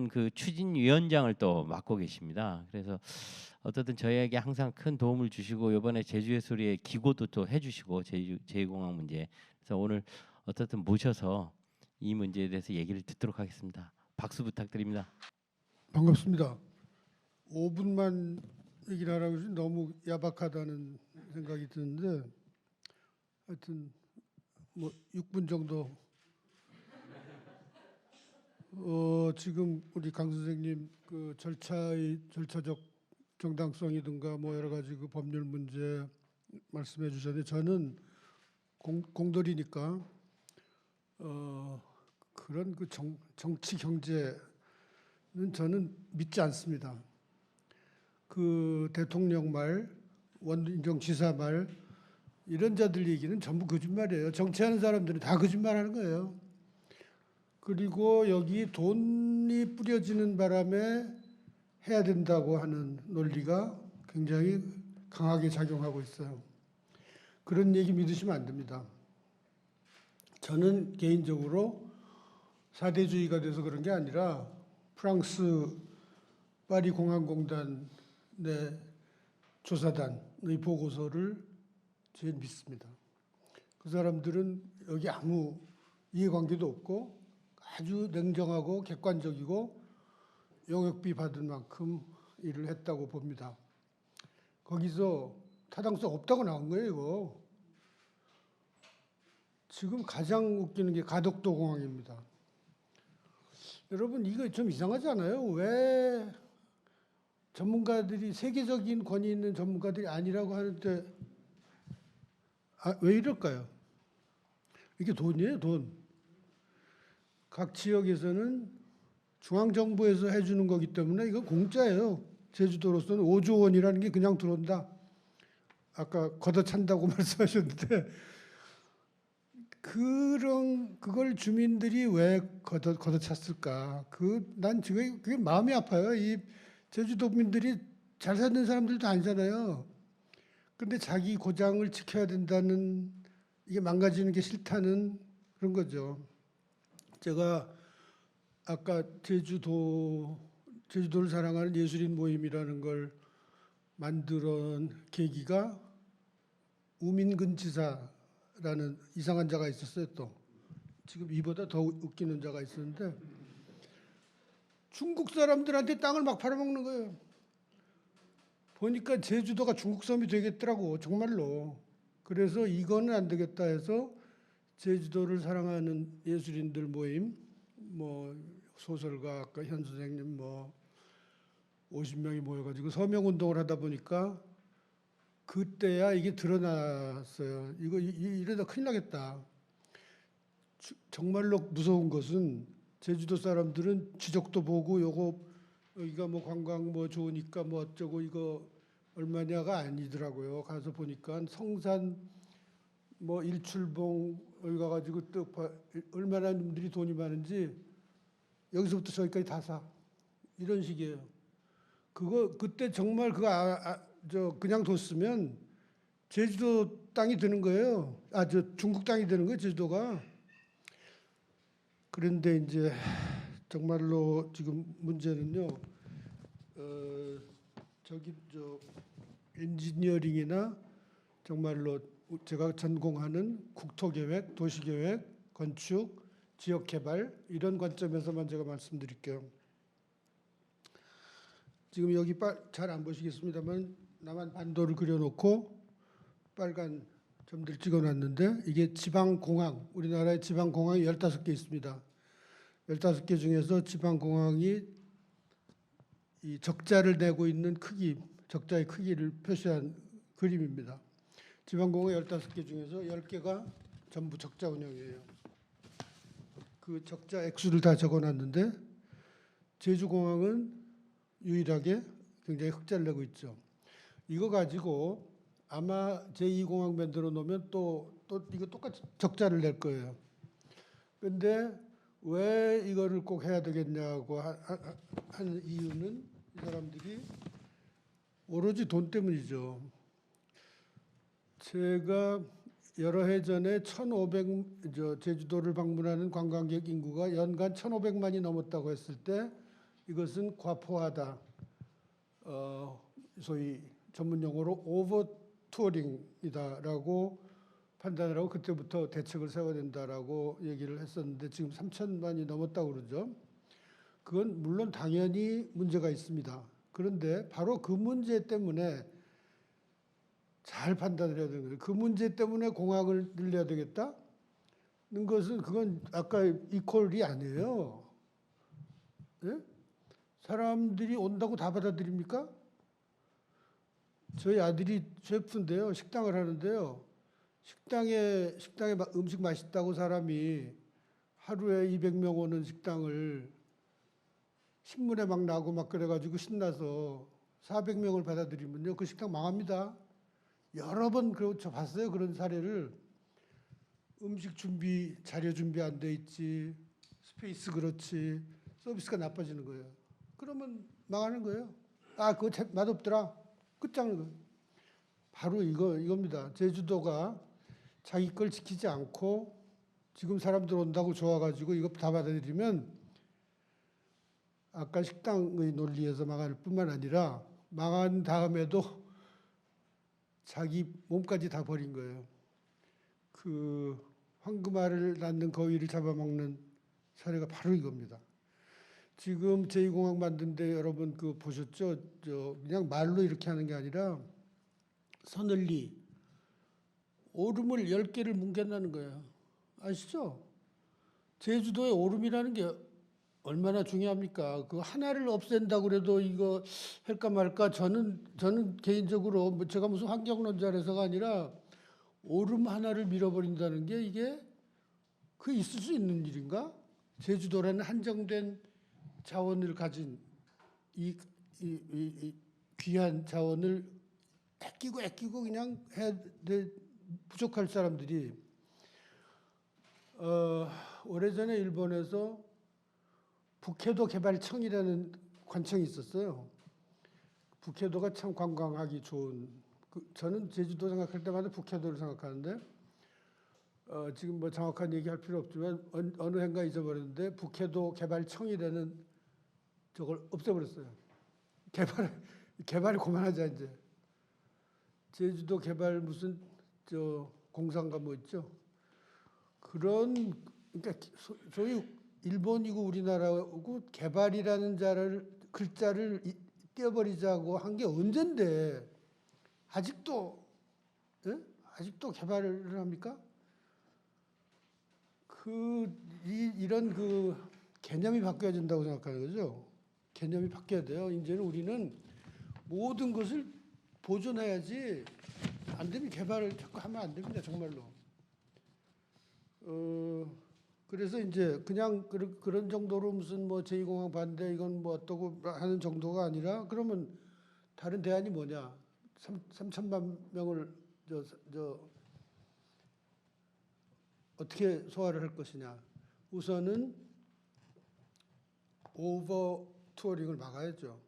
그 추진위원장을 또 맡고 계십니다. 그래서 어쨌든 저희에게 항상 큰 도움을 주시고 이번에 제주예술의 기고도 또 해주시고 제2공항 문제. 그래서 오늘 어쨌든 모셔서 이 문제에 대해서 얘기를 듣도록 하겠습니다. 박수 부탁드립니다. 반갑습니다. 5분만 얘기를 하라고 해서 너무 야박하다는 생각이 드는데 하여튼 뭐 6분 정도 지금 우리 강 선생님 그 절차적 정당성이든가 뭐 여러 가지 그 법률 문제 말씀해 주셨는데 저는 공돌이니까 그런 그 정치 경제는 저는 믿지 않습니다. 그 대통령 말, 원인정 지사 말 이런 자들 얘기는 전부 거짓말이에요. 정치하는 사람들은 다 거짓말하는 거예요. 그리고 여기 돈이 뿌려지는 바람에 해야 된다고 하는 논리가 굉장히 강하게 작용하고 있어요. 그런 얘기 믿으시면 안 됩니다. 저는 개인적으로 사대주의가 돼서 그런 게 아니라 프랑스 파리 공항공단의 조사단의 보고서를 제일 믿습니다. 그 사람들은 여기 아무 이해관계도 없고 아주 냉정하고 객관적이고 용역비 받은 만큼 일을 했다고 봅니다. 거기서 타당성 없다고 나온 거예요, 이거. 지금 가장 웃기는 게 가덕도 공항입니다. 여러분 이거 좀 이상하지 않아요? 왜 전문가들이 세계적인 권위 있는 전문가들이 아니라고 하는데 왜 이럴까요? 이게 돈이에요, 돈. 각 지역에서는 중앙정부에서 해주는 거기 때문에 이거 공짜예요. 제주도로서는 5조 원이라는 게 그냥 들어온다. 아까 걷어찬다고 말씀하셨는데 그걸 주민들이 왜 걷어찼을까? 난 지금 그게 마음이 아파요. 이 제주도민들이 잘 사는 사람들도 아니잖아요. 근데 자기 고장을 지켜야 된다는 이게 망가지는 게 싫다는 그런 거죠. 제가 아까 제주도를 사랑하는 예술인 모임이라는 걸 만들어낸 계기가 우민근 지사라는 이상한 자가 있었어요. 또 지금 이보다 더 웃기는 자가 있었는데 중국 사람들한테 땅을 막 팔아먹는 거예요. 보니까 제주도가 중국 섬이 되겠더라고 정말로. 그래서 이거는 안 되겠다 해서 제주도를 사랑하는 예술인들 모임, 뭐 소설가 아까 현 선생님 뭐 50명이 모여가지고 서명운동을 하다 보니까 그때야 이게 드러났어요. 이거 이러다 큰일 나겠다. 정말로 무서운 것은 제주도 사람들은 지적도 보고 여기가 뭐 관광 뭐 좋으니까 뭐 어쩌고 이거 얼마냐가 아니더라고요. 가서 보니까 성산 뭐 일출봉 여기 가가지고 또 얼마나 놈들이 돈이 많은지 여기서부터 저기까지 다 사. 이런 식이에요. 그거 그때 정말 그거 저 그냥 뒀으면 제주도 땅이 되는 거예요. 저 중국 땅이 되는 거예요, 제주도가. 그런데 이제 정말로 지금 문제는요. 저기 저 엔지니어링이나 정말로 제가 전공하는 국토계획, 도시계획, 건축, 지역개발 이런 관점에서만 제가 말씀드릴게요. 지금 여기 잘 안 보시겠습니다만 남한 반도를 그려놓고 빨간 점들 찍어놨는데 이게 지방공항, 우리나라의 지방공항이 15개 있습니다. 15개 중에서 지방공항이 이 적자를 내고 있는 크기, 적자의 크기를 표시한 그림입니다. 지방공항 15개 중에서 10개가 전부 적자 운영이에요. 그 적자 액수를 다 적어놨는데 제주공항은 유일하게 굉장히 흑자를 내고 있죠. 이거 가지고 아마 제2공항 만들어 놓으면 또 이거 똑같이 적자를 낼 거예요. 그런데 왜 이거를 꼭 해야 되겠냐고 하는 이유는 이 사람들이 오로지 돈 때문이죠. 제가 여러 해 전에 제주도를 방문하는 관광객 인구가 연간 1,500만이 넘었다고 했을 때 이것은 과포하다. 소위 전문 용어로 오버 투어링이다라고 판단을 하고 그때부터 대책을 세워야 된다라고 얘기를 했었는데 지금 3천만이 넘었다고 그러죠. 그건 물론 당연히 문제가 있습니다. 그런데 바로 그 문제 때문에 잘 판단을 해야 되는 거예요. 그 문제 때문에 공항을 늘려야 되겠다는 것은 그건 아까 이퀄이 아니에요. 네? 사람들이 온다고 다 받아들입니까? 저희 아들이 셰프인데요. 식당을 하는데요. 식당에 음식 맛있다고 사람이 하루에 200명 오는 식당을 신문에 막 나고 막 그래가지고 신나서 400명을 받아들이면요. 그 식당 망합니다. 여러 번 저 봤어요. 그런 사례를. 음식 준비, 자료 준비 안 돼 있지. 스페이스 그렇지. 서비스가 나빠지는 거예요. 그러면 망하는 거예요. 그거 맛없더라. 끝장는 거예요. 바로 이겁니다. 제주도가 자기 걸 지키지 않고 지금 사람들 온다고 좋아가지고 이거 다 받아들이면 아까 식당의 논리에서 망할 뿐만 아니라 망한 다음에도 자기 몸까지 다 버린 거예요. 그 황금알을 낳는 거위를 잡아먹는 사례가 바로 이겁니다. 지금 제2공항 만드는데 여러분 그 보셨죠? 그냥 말로 이렇게 하는 게 아니라 서늘리 오름을 10개를 뭉개놓는 거예요. 아시죠? 제주도에 오름이라는 게 얼마나 중요합니까? 그 하나를 없앤다고 그래도 이거 할까 말까 저는 개인적으로 뭐 제가 무슨 환경론자라서가 아니라 오름 하나를 밀어버린다는 게 이게 그 있을 수 있는 일인가? 제주도라는 한정된 자원을 가진 이 귀한 자원을 아끼고 그냥 해야 돼 부족할 사람들이 오래전에 일본에서 북해도 개발청이라는 관청이 있었어요. 북해도가 참 관광하기 좋은 저는 제주도 생각할 때마다 북해도를 생각하는데 지금 뭐 정확한 얘기할 필요 없지만 어느 해인가 잊어버렸는데 북해도 개발청이라는 저걸 없애버렸어요. 개발이 그만하자 이제. 제주도 개발 무슨 공사인가 뭐 있죠. 그러니까 소위 일본이고 우리나라고 개발이라는 글자를 떼어버리자고 한 게 언젠데 아직도 개발을 합니까? 이런 개념이 바뀌어야 된다고 생각하는 거죠. 개념이 바뀌어야 돼요. 이제는 우리는 모든 것을 보존해야지 안 되면 개발을 자꾸 하면 안 됩니다. 정말로. 그래서 이제 그냥 그런 정도로 무슨 뭐 제2공항 반대 이건 뭐 어떠고 하는 정도가 아니라 그러면 다른 대안이 뭐냐? 3천만 명을 어떻게 소화를 할 것이냐? 우선은 오버 투어링을 막아야죠.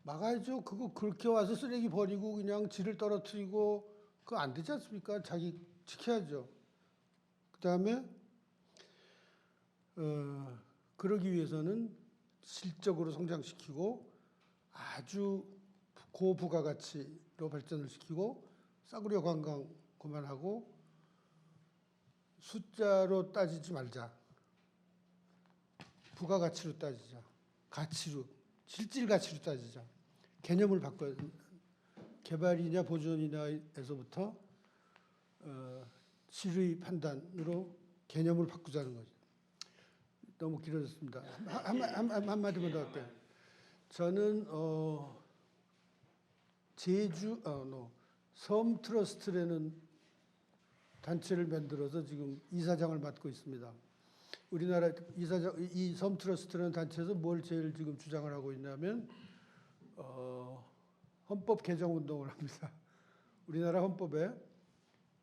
막아야죠. 그거 그렇게 와서 쓰레기 버리고 그냥 질을 떨어뜨리고 그거 안 되지 않습니까? 자기 지켜야죠. 그다음에 그러기 위해서는 실적으로 성장시키고 아주 고부가가치로 발전을 시키고 싸구려 관광 그만하고 숫자로 따지지 말자. 부가가치로 따지자. 가치로, 실질 가치로 따지자. 개념을 바꿔야 됩니다. 개발이냐 보존이냐에서부터 질의 판단으로 개념을 바꾸자는 거죠. 너무 길어졌습니다. 한마디만 더 할게요. 저는 제주 섬 트러스트라는 단체를 만들어서 지금 이사장을 맡고 있습니다. 우리나라 이 섬 트러스트라는 단체에서 뭘 제일 지금 주장을 하고 있냐면 헌법 개정 운동을 합니다. 우리나라 헌법에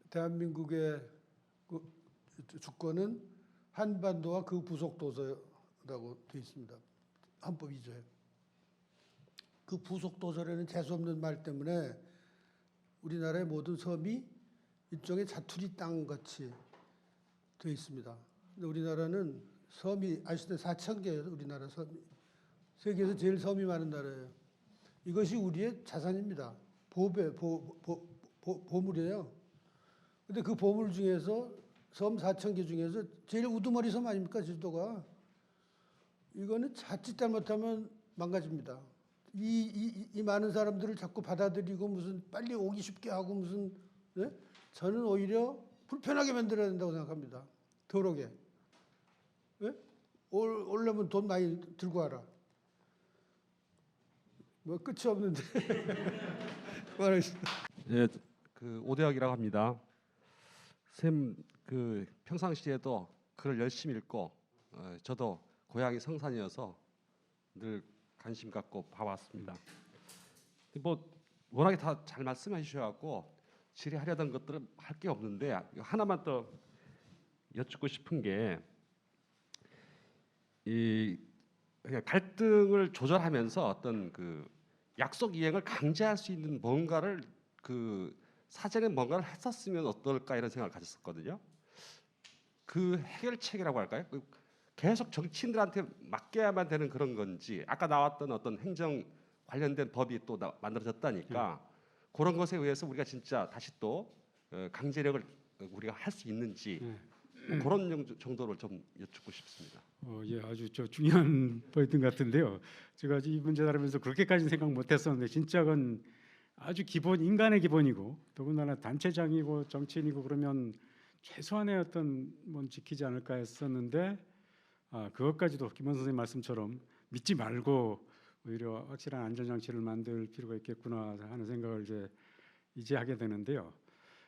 대한민국의 주권은 한반도와 그 부속 도서라고 되어 있습니다. 헌법 2조에. 그 부속 도서라는 재수 없는 말 때문에 우리나라의 모든 섬이 일종의 자투리 땅 같이 되어 있습니다. 근데 우리나라는 섬이 아시다시피 4,000개예요. 우리나라 섬이 세계에서 제일 섬이 많은 나라예요. 이것이 우리의 자산입니다. 보물이에요. 근데 그 보물 중에서 섬 4,000개 중에서 제일 우두머리 섬 아닙니까? 제주도가. 이거는 자칫 잘못하면 망가집니다. 이 많은 사람들을 자꾸 받아들이고 무슨 빨리 오기 쉽게 하고 무슨 네? 저는 오히려 불편하게 만들어야 된다고 생각합니다. 덜 오게. 네? 오려면 돈 많이 들고 와라. 뭐 끝이 없는데. 말하겠습니다. 예, 그 오대학이라고 합니다. 쌤 그 평상시에도 글을 열심히 읽고 저도 고향이 성산이어서 늘 관심 갖고 봐왔습니다. 뭐 워낙에 다 잘 말씀해 주셔갖고 질의하려던 것들은 할 게 없는데 하나만 더 여쭙고 싶은 게 이 갈등을 조절하면서 어떤 그 약속 이행을 강제할 수 있는 뭔가를 그 사전에 뭔가를 했었으면 어떨까 이런 생각을 가졌었거든요. 그 해결책이라고 할까요? 계속 정치인들한테 맡겨야만 되는 그런 건지 아까 나왔던 어떤 행정 관련된 법이 또 만들어졌다니까 그런 것에 의해서 우리가 진짜 다시 또 강제력을 우리가 할 수 있는지 그런 정도를 좀 여쭙고 싶습니다. 예, 아주 중요한 포인트 같은데요. 제가 이 문제 다루면서 그렇게까지 생각 못했었는데 진짜 그건 아주 기본 인간의 기본이고 더군다나 단체장이고 정치인이고 그러면 최소한의 어떤 뭐 지키지 않을까 했었는데 그것까지도 김원 선생님 말씀처럼 믿지 말고 오히려 확실한 안전장치를 만들 필요가 있겠구나 하는 생각을 이제 하게 되는데요.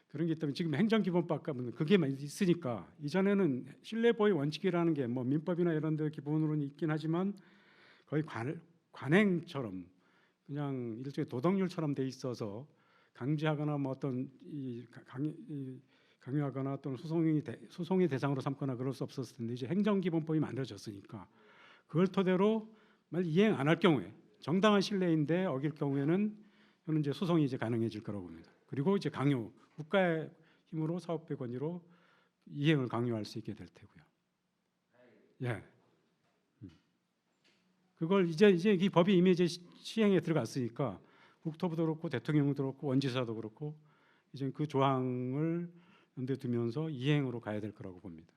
그런 게 있다면 지금 행정기본법 가면 그게 있으니까 이전에는 신뢰보호 원칙이라는 게 뭐 민법이나 이런 데 기본으로는 있긴 하지만 거의 관행처럼 그냥 일종의 도덕률처럼 돼 있어서 강제하거나 뭐 어떤 강요하거나 또는 소송의 대상으로 삼거나 그럴 수 없었을 텐데 이제 행정기본법이 만들어졌으니까 그걸 토대로 만약 이행 안 할 경우에 정당한 신뢰인데 어길 경우에는 저는 이제 소송이 이제 가능해질 거라고 봅니다. 그리고 이제 강요 국가의 힘으로 사업비 권유로 이행을 강요할 수 있게 될 테고요. 예. 그걸 이제 이 법이 이미 이제 시행에 들어갔으니까 국토부도 그렇고 대통령도 그렇고 원지사도 그렇고 이제 그 조항을 염두에 두면서 이행으로 가야 될 거라고 봅니다.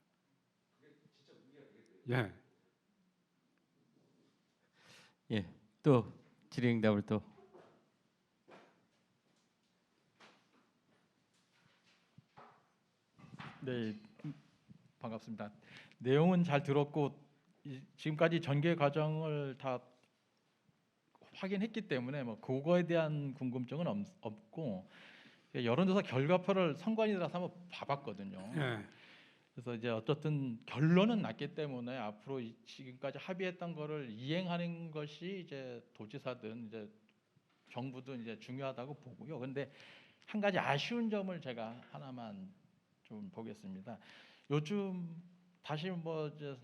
예. 예, 또 질의응답을 또 네, 반갑습니다. 내용은 잘 들었고 지금까지 전개 과정을 다 확인했기 때문에 뭐 그거에 대한 궁금증은 없고 여론조사 결과표를 선관위라서 한번 봐봤거든요. 예. 그래서 이제 어쨌든 결론은 났기 때문에 앞으로 지금까지 합의했던 거를 이행하는 것이 이제 도지사든 이제 정부든 이제 중요하다고 보고요. 그런데 한 가지 아쉬운 점을 제가 하나만 좀 보겠습니다. 요즘 다시 뭐 이제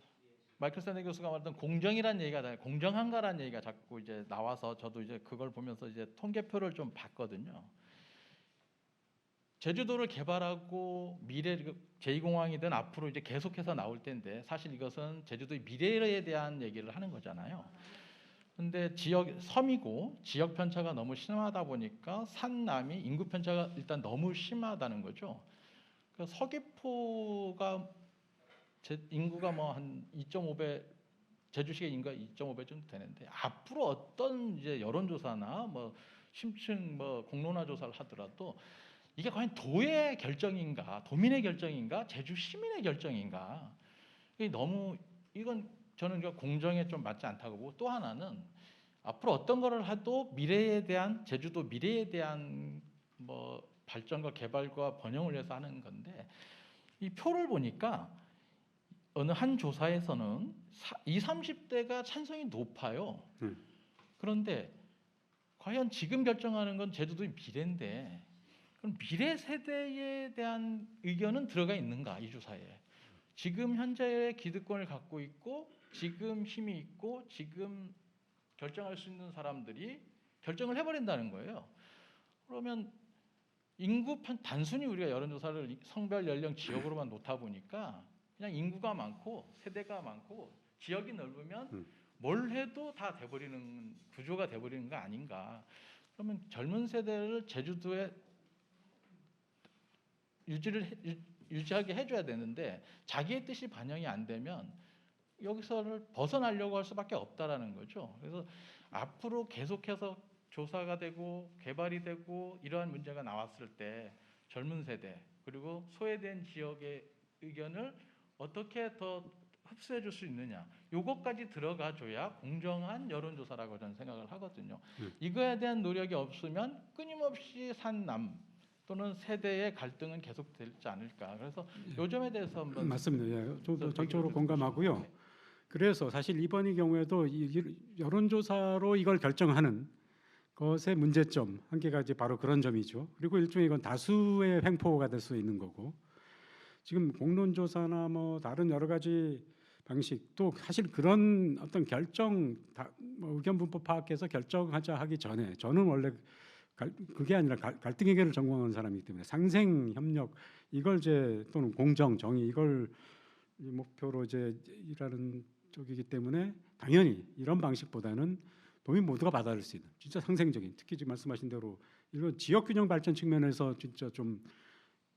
마이클 샌델 교수가 말했던 공정이란 얘기가 공정한가라는 얘기가 자꾸 이제 나와서 저도 이제 그걸 보면서 이제 통계표를 좀 봤거든요. 제주도를 개발하고 미래 제2공항이든 앞으로 이제 계속해서 나올 텐데 사실 이것은 제주도의 미래에 대한 얘기를 하는 거잖아요. 근데 지역 섬이고 지역 편차가 너무 심하다 보니까 산남이 인구 편차가 일단 너무 심하다는 거죠. 그 서귀포가 인구가 뭐 한 2.5배, 제주시의 인구가 2.5배 정도 되는데 앞으로 어떤 이제 여론조사나 뭐 심층 뭐 공론화 조사를 하더라도 이게 과연 도의 결정인가, 도민의 결정인가, 제주 시민의 결정인가? 이게 너무 이건 저는 공정에 좀 맞지 않다고 보고 또 하나는 앞으로 어떤 거를 해도 미래에 대한 제주도 미래에 대한 뭐 발전과 개발과 번영을 위해서 하는 건데 이 표를 보니까 어느 한 조사에서는 20, 30대가 찬성이 높아요. 그런데 과연 지금 결정하는 건 제주도의 미래인데 그럼 미래 세대에 대한 의견은 들어가 있는가 이 조사에? 지금 현재의 기득권을 갖고 있고 지금 힘이 있고 지금 결정할 수 있는 사람들이 결정을 해버린다는 거예요. 그러면 인구 단순히 우리가 여론조사를 성별, 연령, 지역으로만 놓다 보니까 그냥 인구가 많고 세대가 많고 지역이 넓으면 뭘 해도 다 돼버리는 구조가 돼버리는 거 아닌가? 그러면 젊은 세대를 제주도에 유지하게 해줘야 되는데 자기의 뜻이 반영이 안 되면 여기서를 벗어나려고 할 수밖에 없다라는 거죠. 그래서 앞으로 계속해서 조사가 되고 개발이 되고 이러한 문제가 나왔을 때 젊은 세대 그리고 소외된 지역의 의견을 어떻게 더 흡수해 줄 수 있느냐 요것까지 들어가 줘야 공정한 여론조사라고 저는 생각을 하거든요. 이거에 대한 노력이 없으면 끊임없이 산남 또는 세대의 갈등은 계속되지 않을까. 그래서 요 점에 대해서 한번 맞습니다. 예, 저도 전적으로 얘기를 공감하고요. 듣고 싶어요. 그래서 사실 이번의 경우에도 여론조사로 이걸 결정하는 것의 문제점 한 개가 이제 바로 그런 점이죠. 그리고 일종의 이건 다수의 횡포가 될 수 있는 거고 지금 공론조사나 뭐 다른 여러 가지 방식 또 사실 그런 어떤 결정 뭐 의견 분포 파악해서 결정하자 하기 전에 저는 원래 그게 아니라 갈등 해결을 전공하는 사람이기 때문에 상생 협력 이걸 이제 또는 공정 정의 이걸 목표로 이제 일하는 쪽이기 때문에 당연히 이런 방식보다는 도민 모두가 받아들일 수 있는 진짜 상생적인 특히 지금 말씀하신 대로 이런 지역 균형 발전 측면에서 진짜 좀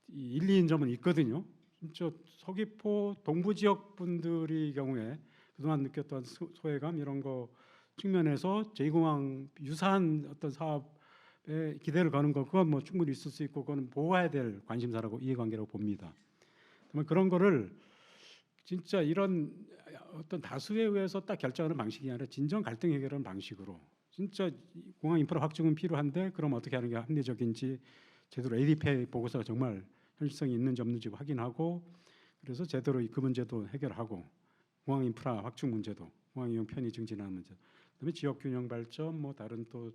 일리 있는 점은 있거든요. 진짜 서귀포 동부 지역 분들의 경우에 그동안 느꼈던 소외감 이런 거 측면에서 제2공항 유사한 어떤 사업에 기대를 거는 거 그건 뭐 충분히 있을 수 있고 그건 보호해야 될 관심사라고 이해관계라고 봅니다. 정말 그런 거를 진짜 이런 어떤 다수에 의해서 딱 결정하는 방식이 아니라 진정 갈등 해결하는 방식으로 진짜 공항 인프라 확충은 필요한데 그럼 어떻게 하는 게 합리적인지 제대로 ADP 보고서가 정말 현실성이 있는지 없는지 확인하고 그래서 제대로 그 문제도 해결하고 공항 인프라 확충 문제도 공항 이용 편의 증진하는 문제 그다음에 지역 균형 발전 뭐 다른 또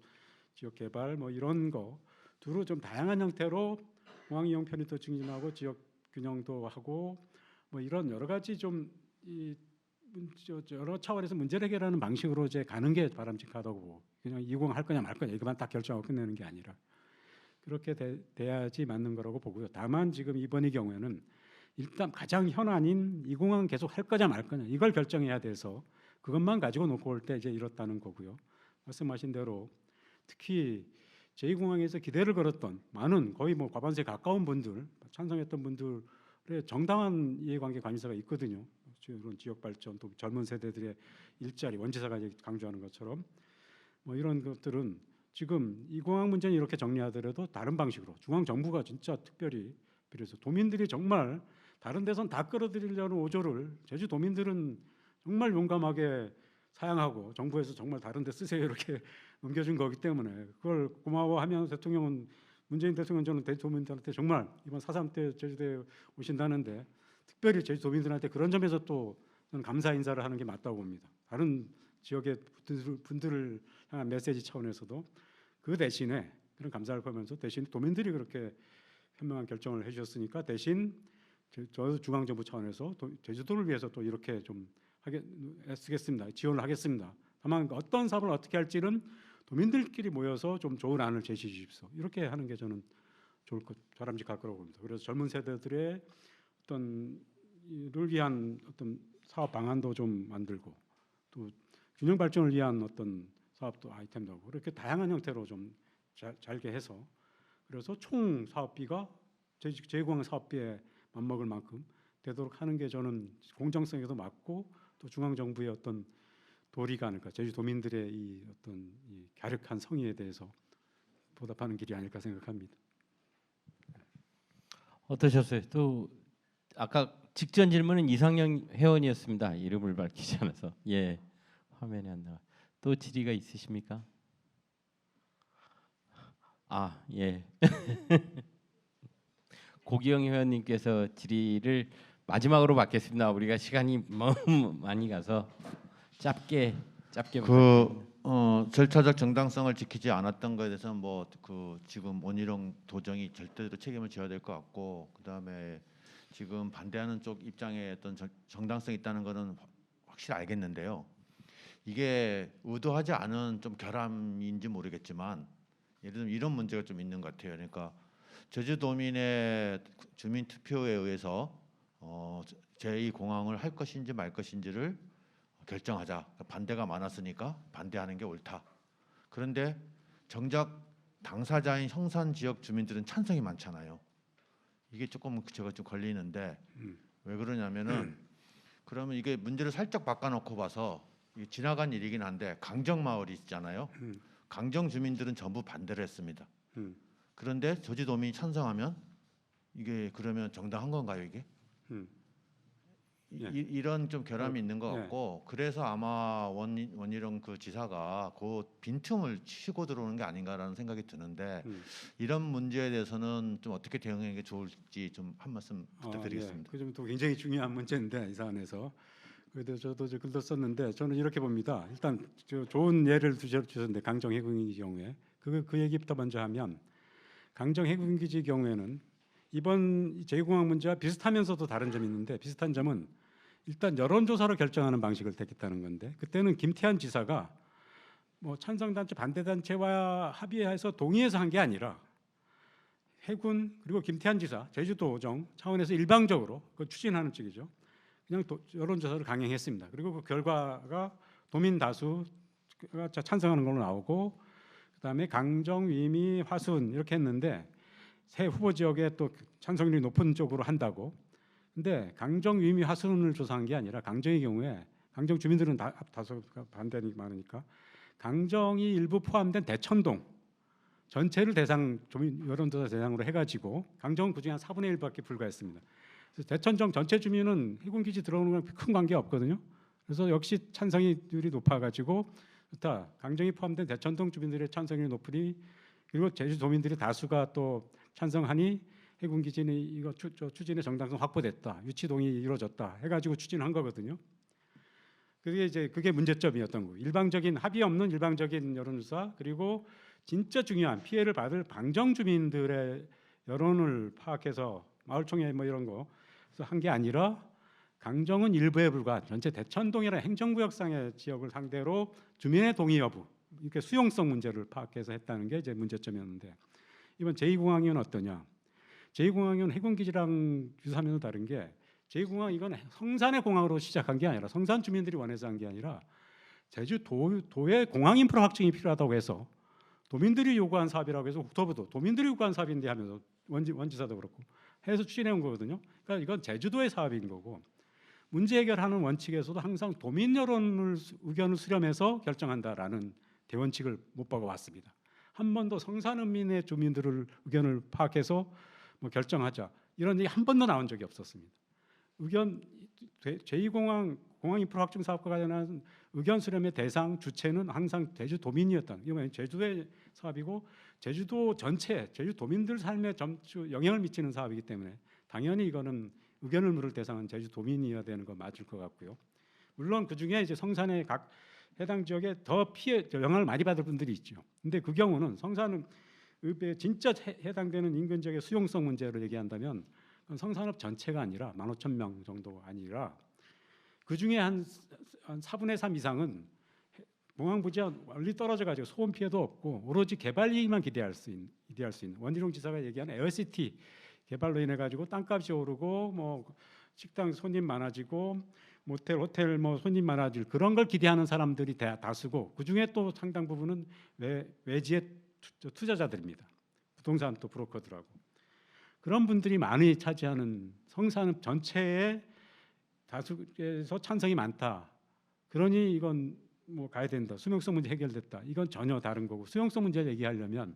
지역 개발 뭐 이런 거 두루 좀 다양한 형태로 공항 이용 편의도 증진하고 지역 균형도 하고 뭐 이런 여러 가지 좀 이 여러 차원에서 문제를 해결하는 방식으로 이제 가는 게 바람직하다고 그냥 20할 거냐 말 거냐 이것만 딱 결정하고 끝내는 게 아니라 그렇게 돼야지 맞는 거라고 보고요. 다만 지금 이번의 경우에는 일단 가장 현안인 20항 계속 할 거냐 말 거냐 이걸 결정해야 돼서 그것만 가지고 놓고 올 때 이제 이렇다는 거고요. 말씀하신 대로 특히 제2공항에서 기대를 걸었던 많은 거의 뭐 과반수에 가까운 분들 찬성했던 분들의 정당한 이해관계 관심사가 있거든요. 이런 지역 발전 또 젊은 세대들의 일자리 원지사가 강조하는 것처럼 뭐 이런 것들은 지금 이 공항 문제는 이렇게 정리하더라도 다른 방식으로 중앙 정부가 진짜 특별히 그래서 도민들이 정말 다른 데선 다 끌어들이려는 오조를 제주 도민들은 정말 용감하게 사양하고 정부에서 정말 다른 데 쓰세요 이렇게 넘겨준 거기 때문에 그걸 고마워하면서 대통령은 문재인 대통령 저는 도민들한테 정말 이번 4.3 때 제주도에 오신다는데 특별히 제주 도민들한테 그런 점에서 또 저는 감사 인사를 하는 게 맞다고 봅니다. 다른 지역의 분들을 향한 메시지 차원에서도 그 대신에 그런 감사를 보면서 대신 도민들이 그렇게 현명한 결정을 해주셨으니까 대신 저 중앙정부 차원에서 제주도를 위해서 또 이렇게 좀 애쓰겠습니다. 지원을 하겠습니다. 다만 어떤 사업을 어떻게 할지는 도민들끼리 모여서 좀 좋은 안을 제시해 주십시오. 이렇게 하는 게 저는 바람직할 거라고 봅니다. 그래서 젊은 세대들의 어떤 이를 위한 어떤 사업 방안도 좀 만들고 또 균형 발전을 위한 어떤 사업도 아이템도 하고 이렇게 다양한 형태로 좀 잘게 해서 그래서 총 사업비가 제2공항 사업비에 맞먹을 만큼 되도록 하는 게 저는 공정성에도 맞고 또 중앙 정부의 어떤 도리가 아닐까, 제주도민들의 이 어떤 이 갸륵한 성의에 대해서 보답하는 길이 아닐까 생각합니다. 어떠셨어요? 또 아까 직전 질문은 이상영 회원이었습니다. 이름을 밝히지 않아서 예 화면에 안 나와. 또 질의가 있으십니까? 아 예. 고기영 회원님께서 질의를 마지막으로 받겠습니다. 우리가 시간이 너무 많이 가서 짧게 절차적 정당성을 지키지 않았던 것에 대해서는 뭐 그 지금 원희룡 도정이 절대로 책임을 져야 될 것 같고 그다음에 지금 반대하는 쪽 입장에 어떤 정당성이 있다는 것은 확실히 알겠는데요. 이게 의도하지 않은 좀 결함인지 모르겠지만 예를 들면 이런 문제가 좀 있는 것 같아요. 그러니까 제주도민의 주민 투표에 의해서 제2공항을 할 것인지 말 것인지를 결정하자. 반대가 많았으니까 반대하는 게 옳다. 그런데 정작 당사자인 성산 지역 주민들은 찬성이 많잖아요. 이게 조금 제가 좀 걸리는데 왜 그러냐면은 그러면 이게 문제를 살짝 바꿔놓고 봐서 이게 지나간 일이긴 한데 강정 마을이 있잖아요. 강정 주민들은 전부 반대를 했습니다. 그런데 제주도민이 찬성하면 이게 그러면 정당한 건가요 이게? 예. 이런 좀 결함이 있는 것 같고 그래서 아마 원희룡 그 지사가 그 빈틈을 치고 들어오는 게 아닌가라는 생각이 드는데 이런 문제에 대해서는 좀 어떻게 대응하는 게 좋을지 좀 한 말씀 부탁드리겠습니다. 그 점도 굉장히 중요한 문제인데 이 사안에서 그래도 저도 글도 썼는데 저는 이렇게 봅니다. 일단 좋은 예를 주셨는데 강정 해군기지 경우에 그 얘기부터 먼저 하면 강정 해군기지 경우에는 이번 제2공항 문제와 비슷하면서도 다른 점이 있는데 비슷한 점은 일단 여론조사로 결정하는 방식을 택했다는 건데 그때는 김태한 지사가 뭐 찬성단체 반대단체와 합의해서 동의해서 한 게 아니라 해군 그리고 김태한 지사 제주도정 차원에서 일방적으로 그 추진하는 측이죠. 그냥 여론조사를 강행했습니다. 그리고 그 결과가 도민 다수가 찬성하는 걸로 나오고 그다음에 강정, 위미, 화순 이렇게 했는데 새 후보 지역에 또 찬성률이 높은 쪽으로 한다고. 근데 강정, 위미, 화순을 조사한 게 아니라 강정의 경우에 강정 주민들은 다수가 반대가 많으니까 강정이 일부 포함된 대천동 전체를 여론조사 대상으로 해가지고 강정은 그중에 한 4분의 1밖에 불과했습니다. 그래서 대천동 전체 주민은 해군기지 들어오는 건 큰 관계 없거든요. 그래서 역시 찬성률이 높아가지고 좋다. 강정이 포함된 대천동 주민들의 찬성률이 높으니 그리고 제주도민들이 다수가 또 찬성하니 해군기지는 이거 추진의 정당성 확보됐다. 유치 동의 이루어졌다. 해가지고 추진한 거거든요. 그게 문제점이었던 거고 일방적인 합의 없는 일방적인 여론조사 그리고 진짜 중요한 피해를 받을 방정 주민들의 여론을 파악해서 마을총회 뭐 이런 거 한 게 아니라 강정은 일부에 불과한 전체 대천동이라는 행정구역상의 지역을 상대로 주민의 동의 여부 이렇게 수용성 문제를 파악해서 했다는 게 이제 문제점이었는데 이번 제2공항은 어떠냐? 제2공항은 해군기지랑 유사하면서 다른 게 제2공항 이건 성산의 공항으로 시작한 게 아니라 성산 주민들이 원해서 한 게 아니라 제주도의 공항 인프라 확충이 필요하다고 해서 도민들이 요구한 사업이라고 해서 국토부도 도민들이 요구한 사업인데 하면서 원지사도 그렇고 해서 추진해 온 거거든요. 그러니까 이건 제주도의 사업인 거고 문제 해결하는 원칙에서도 항상 도민 의견을 수렴해서 결정한다라는 대원칙을 못 박아왔습니다. 한 번도 성산읍민의 주민들을 의견을 파악해서 뭐 결정하자 이런 얘기 한 번도 나온 적이 없었습니다. 제2공항 공항 인프라 확충 사업과 관련한 의견 수렴의 대상 주체는 항상 제주도민이었다. 이건 제주도의 사업이고 제주도 전체 제주도민들 삶에 영향을 미치는 사업이기 때문에 당연히 이거는 의견을 물을 대상은 제주도민이어야 되는 거 맞을 것 같고요. 물론 그 중에 이제 성산의 각 해당 지역에 더 영향을 많이 받을 분들이 있죠. 근데 그 경우는 성산읍에 진짜 해당되는 인근 지역의 수용성 문제를 얘기한다면 성산읍 전체가 아니라 15,000명 정도가 아니라 그 중에 한 4분의 3 이상은 공항 부지와 멀리 떨어져 가지고 소음 피해도 없고 오로지 개발 이익만 기대할 수 있는 원희룡 지사가 얘기하는 에어시티 개발로 인해 가지고 땅값이 오르고 뭐 식당 손님 많아지고 모텔 호텔 뭐 손님 많아질 그런 걸 기대하는 사람들이 다수고 그 중에 또 상당 부분은 외지의 투자자들입니다. 부동산 또 브로커들하고 그런 분들이 많이 차지하는 성산읍 전체의 다수에서 찬성이 많다. 그러니 이건 뭐 가야 된다. 수용성 문제 해결됐다. 이건 전혀 다른 거고 수용성 문제를 얘기하려면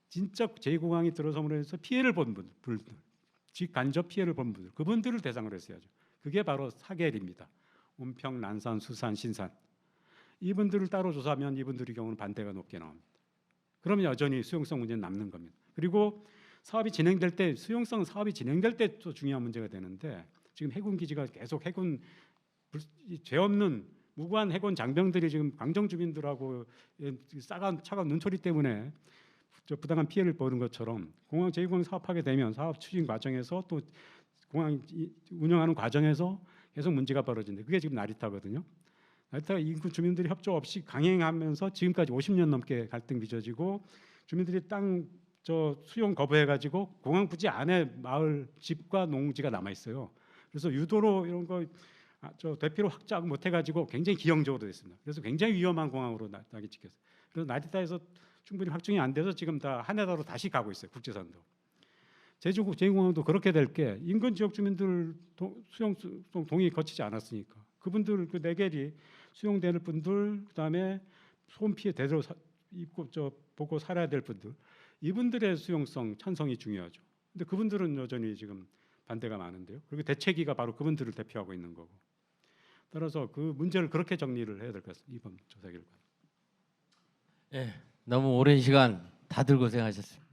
진짜 제2공항이 들어섬으로 해서 피해를 본 분들, 직간접 피해를 본 분들, 그분들을 대상으로 했어야죠. 그게 바로 사계일입니다. 온평, 난산, 수산, 신산. 이분들을 따로 조사하면 이분들의 경우는 반대가 높게 나옵니다. 그러면 여전히 수용성 문제는 남는 겁니다. 그리고 사업이 진행될 때 수용성 사업이 진행될 때 또 중요한 문제가 되는데 지금 해군 기지가 계속 해군 죄 없는 무고한 해군 장병들이 지금 강정 주민들하고 차가운 눈초리 때문에 부당한 피해를 보는 것처럼 공항 제2공항 사업하게 되면 사업 추진 과정에서 또 공항 운영하는 과정에서 계속 문제가 벌어진다. 그게 지금 나리타거든요. 나리타가 인근 주민들이 협조 없이 강행하면서 지금까지 50년 넘게 갈등 빚어지고 주민들이 땅 수용 거부해가지고 공항 부지 안에 마을 집과 농지가 남아 있어요. 그래서 유도로 이런 거 대피로 확장 못해가지고 굉장히 기형적으로 됐습니다. 그래서 굉장히 위험한 공항으로 나게 찍혔어요. 그래서 나리타에서 충분히 확정이 안 돼서 지금 다 하네다로 다시 가고 있어요. 국제선도. 제주 제2공항도 그렇게 될 게 인근 지역 주민들 수용 동의 거치지 않았으니까 그분들 그 내겔이 수용되는 분들 그다음에 소음 피해 대대로 입고 보고 살아야 될 분들 이분들의 수용성 찬성이 중요하죠. 근데 그분들은 여전히 지금 반대가 많은데요. 그리고 대책위가 바로 그분들을 대표하고 있는 거고. 따라서 그 문제를 그렇게 정리를 해야 될 것 같습니다. 이번 조사 결과. 너무 오랜 시간 다들 고생하셨습니다.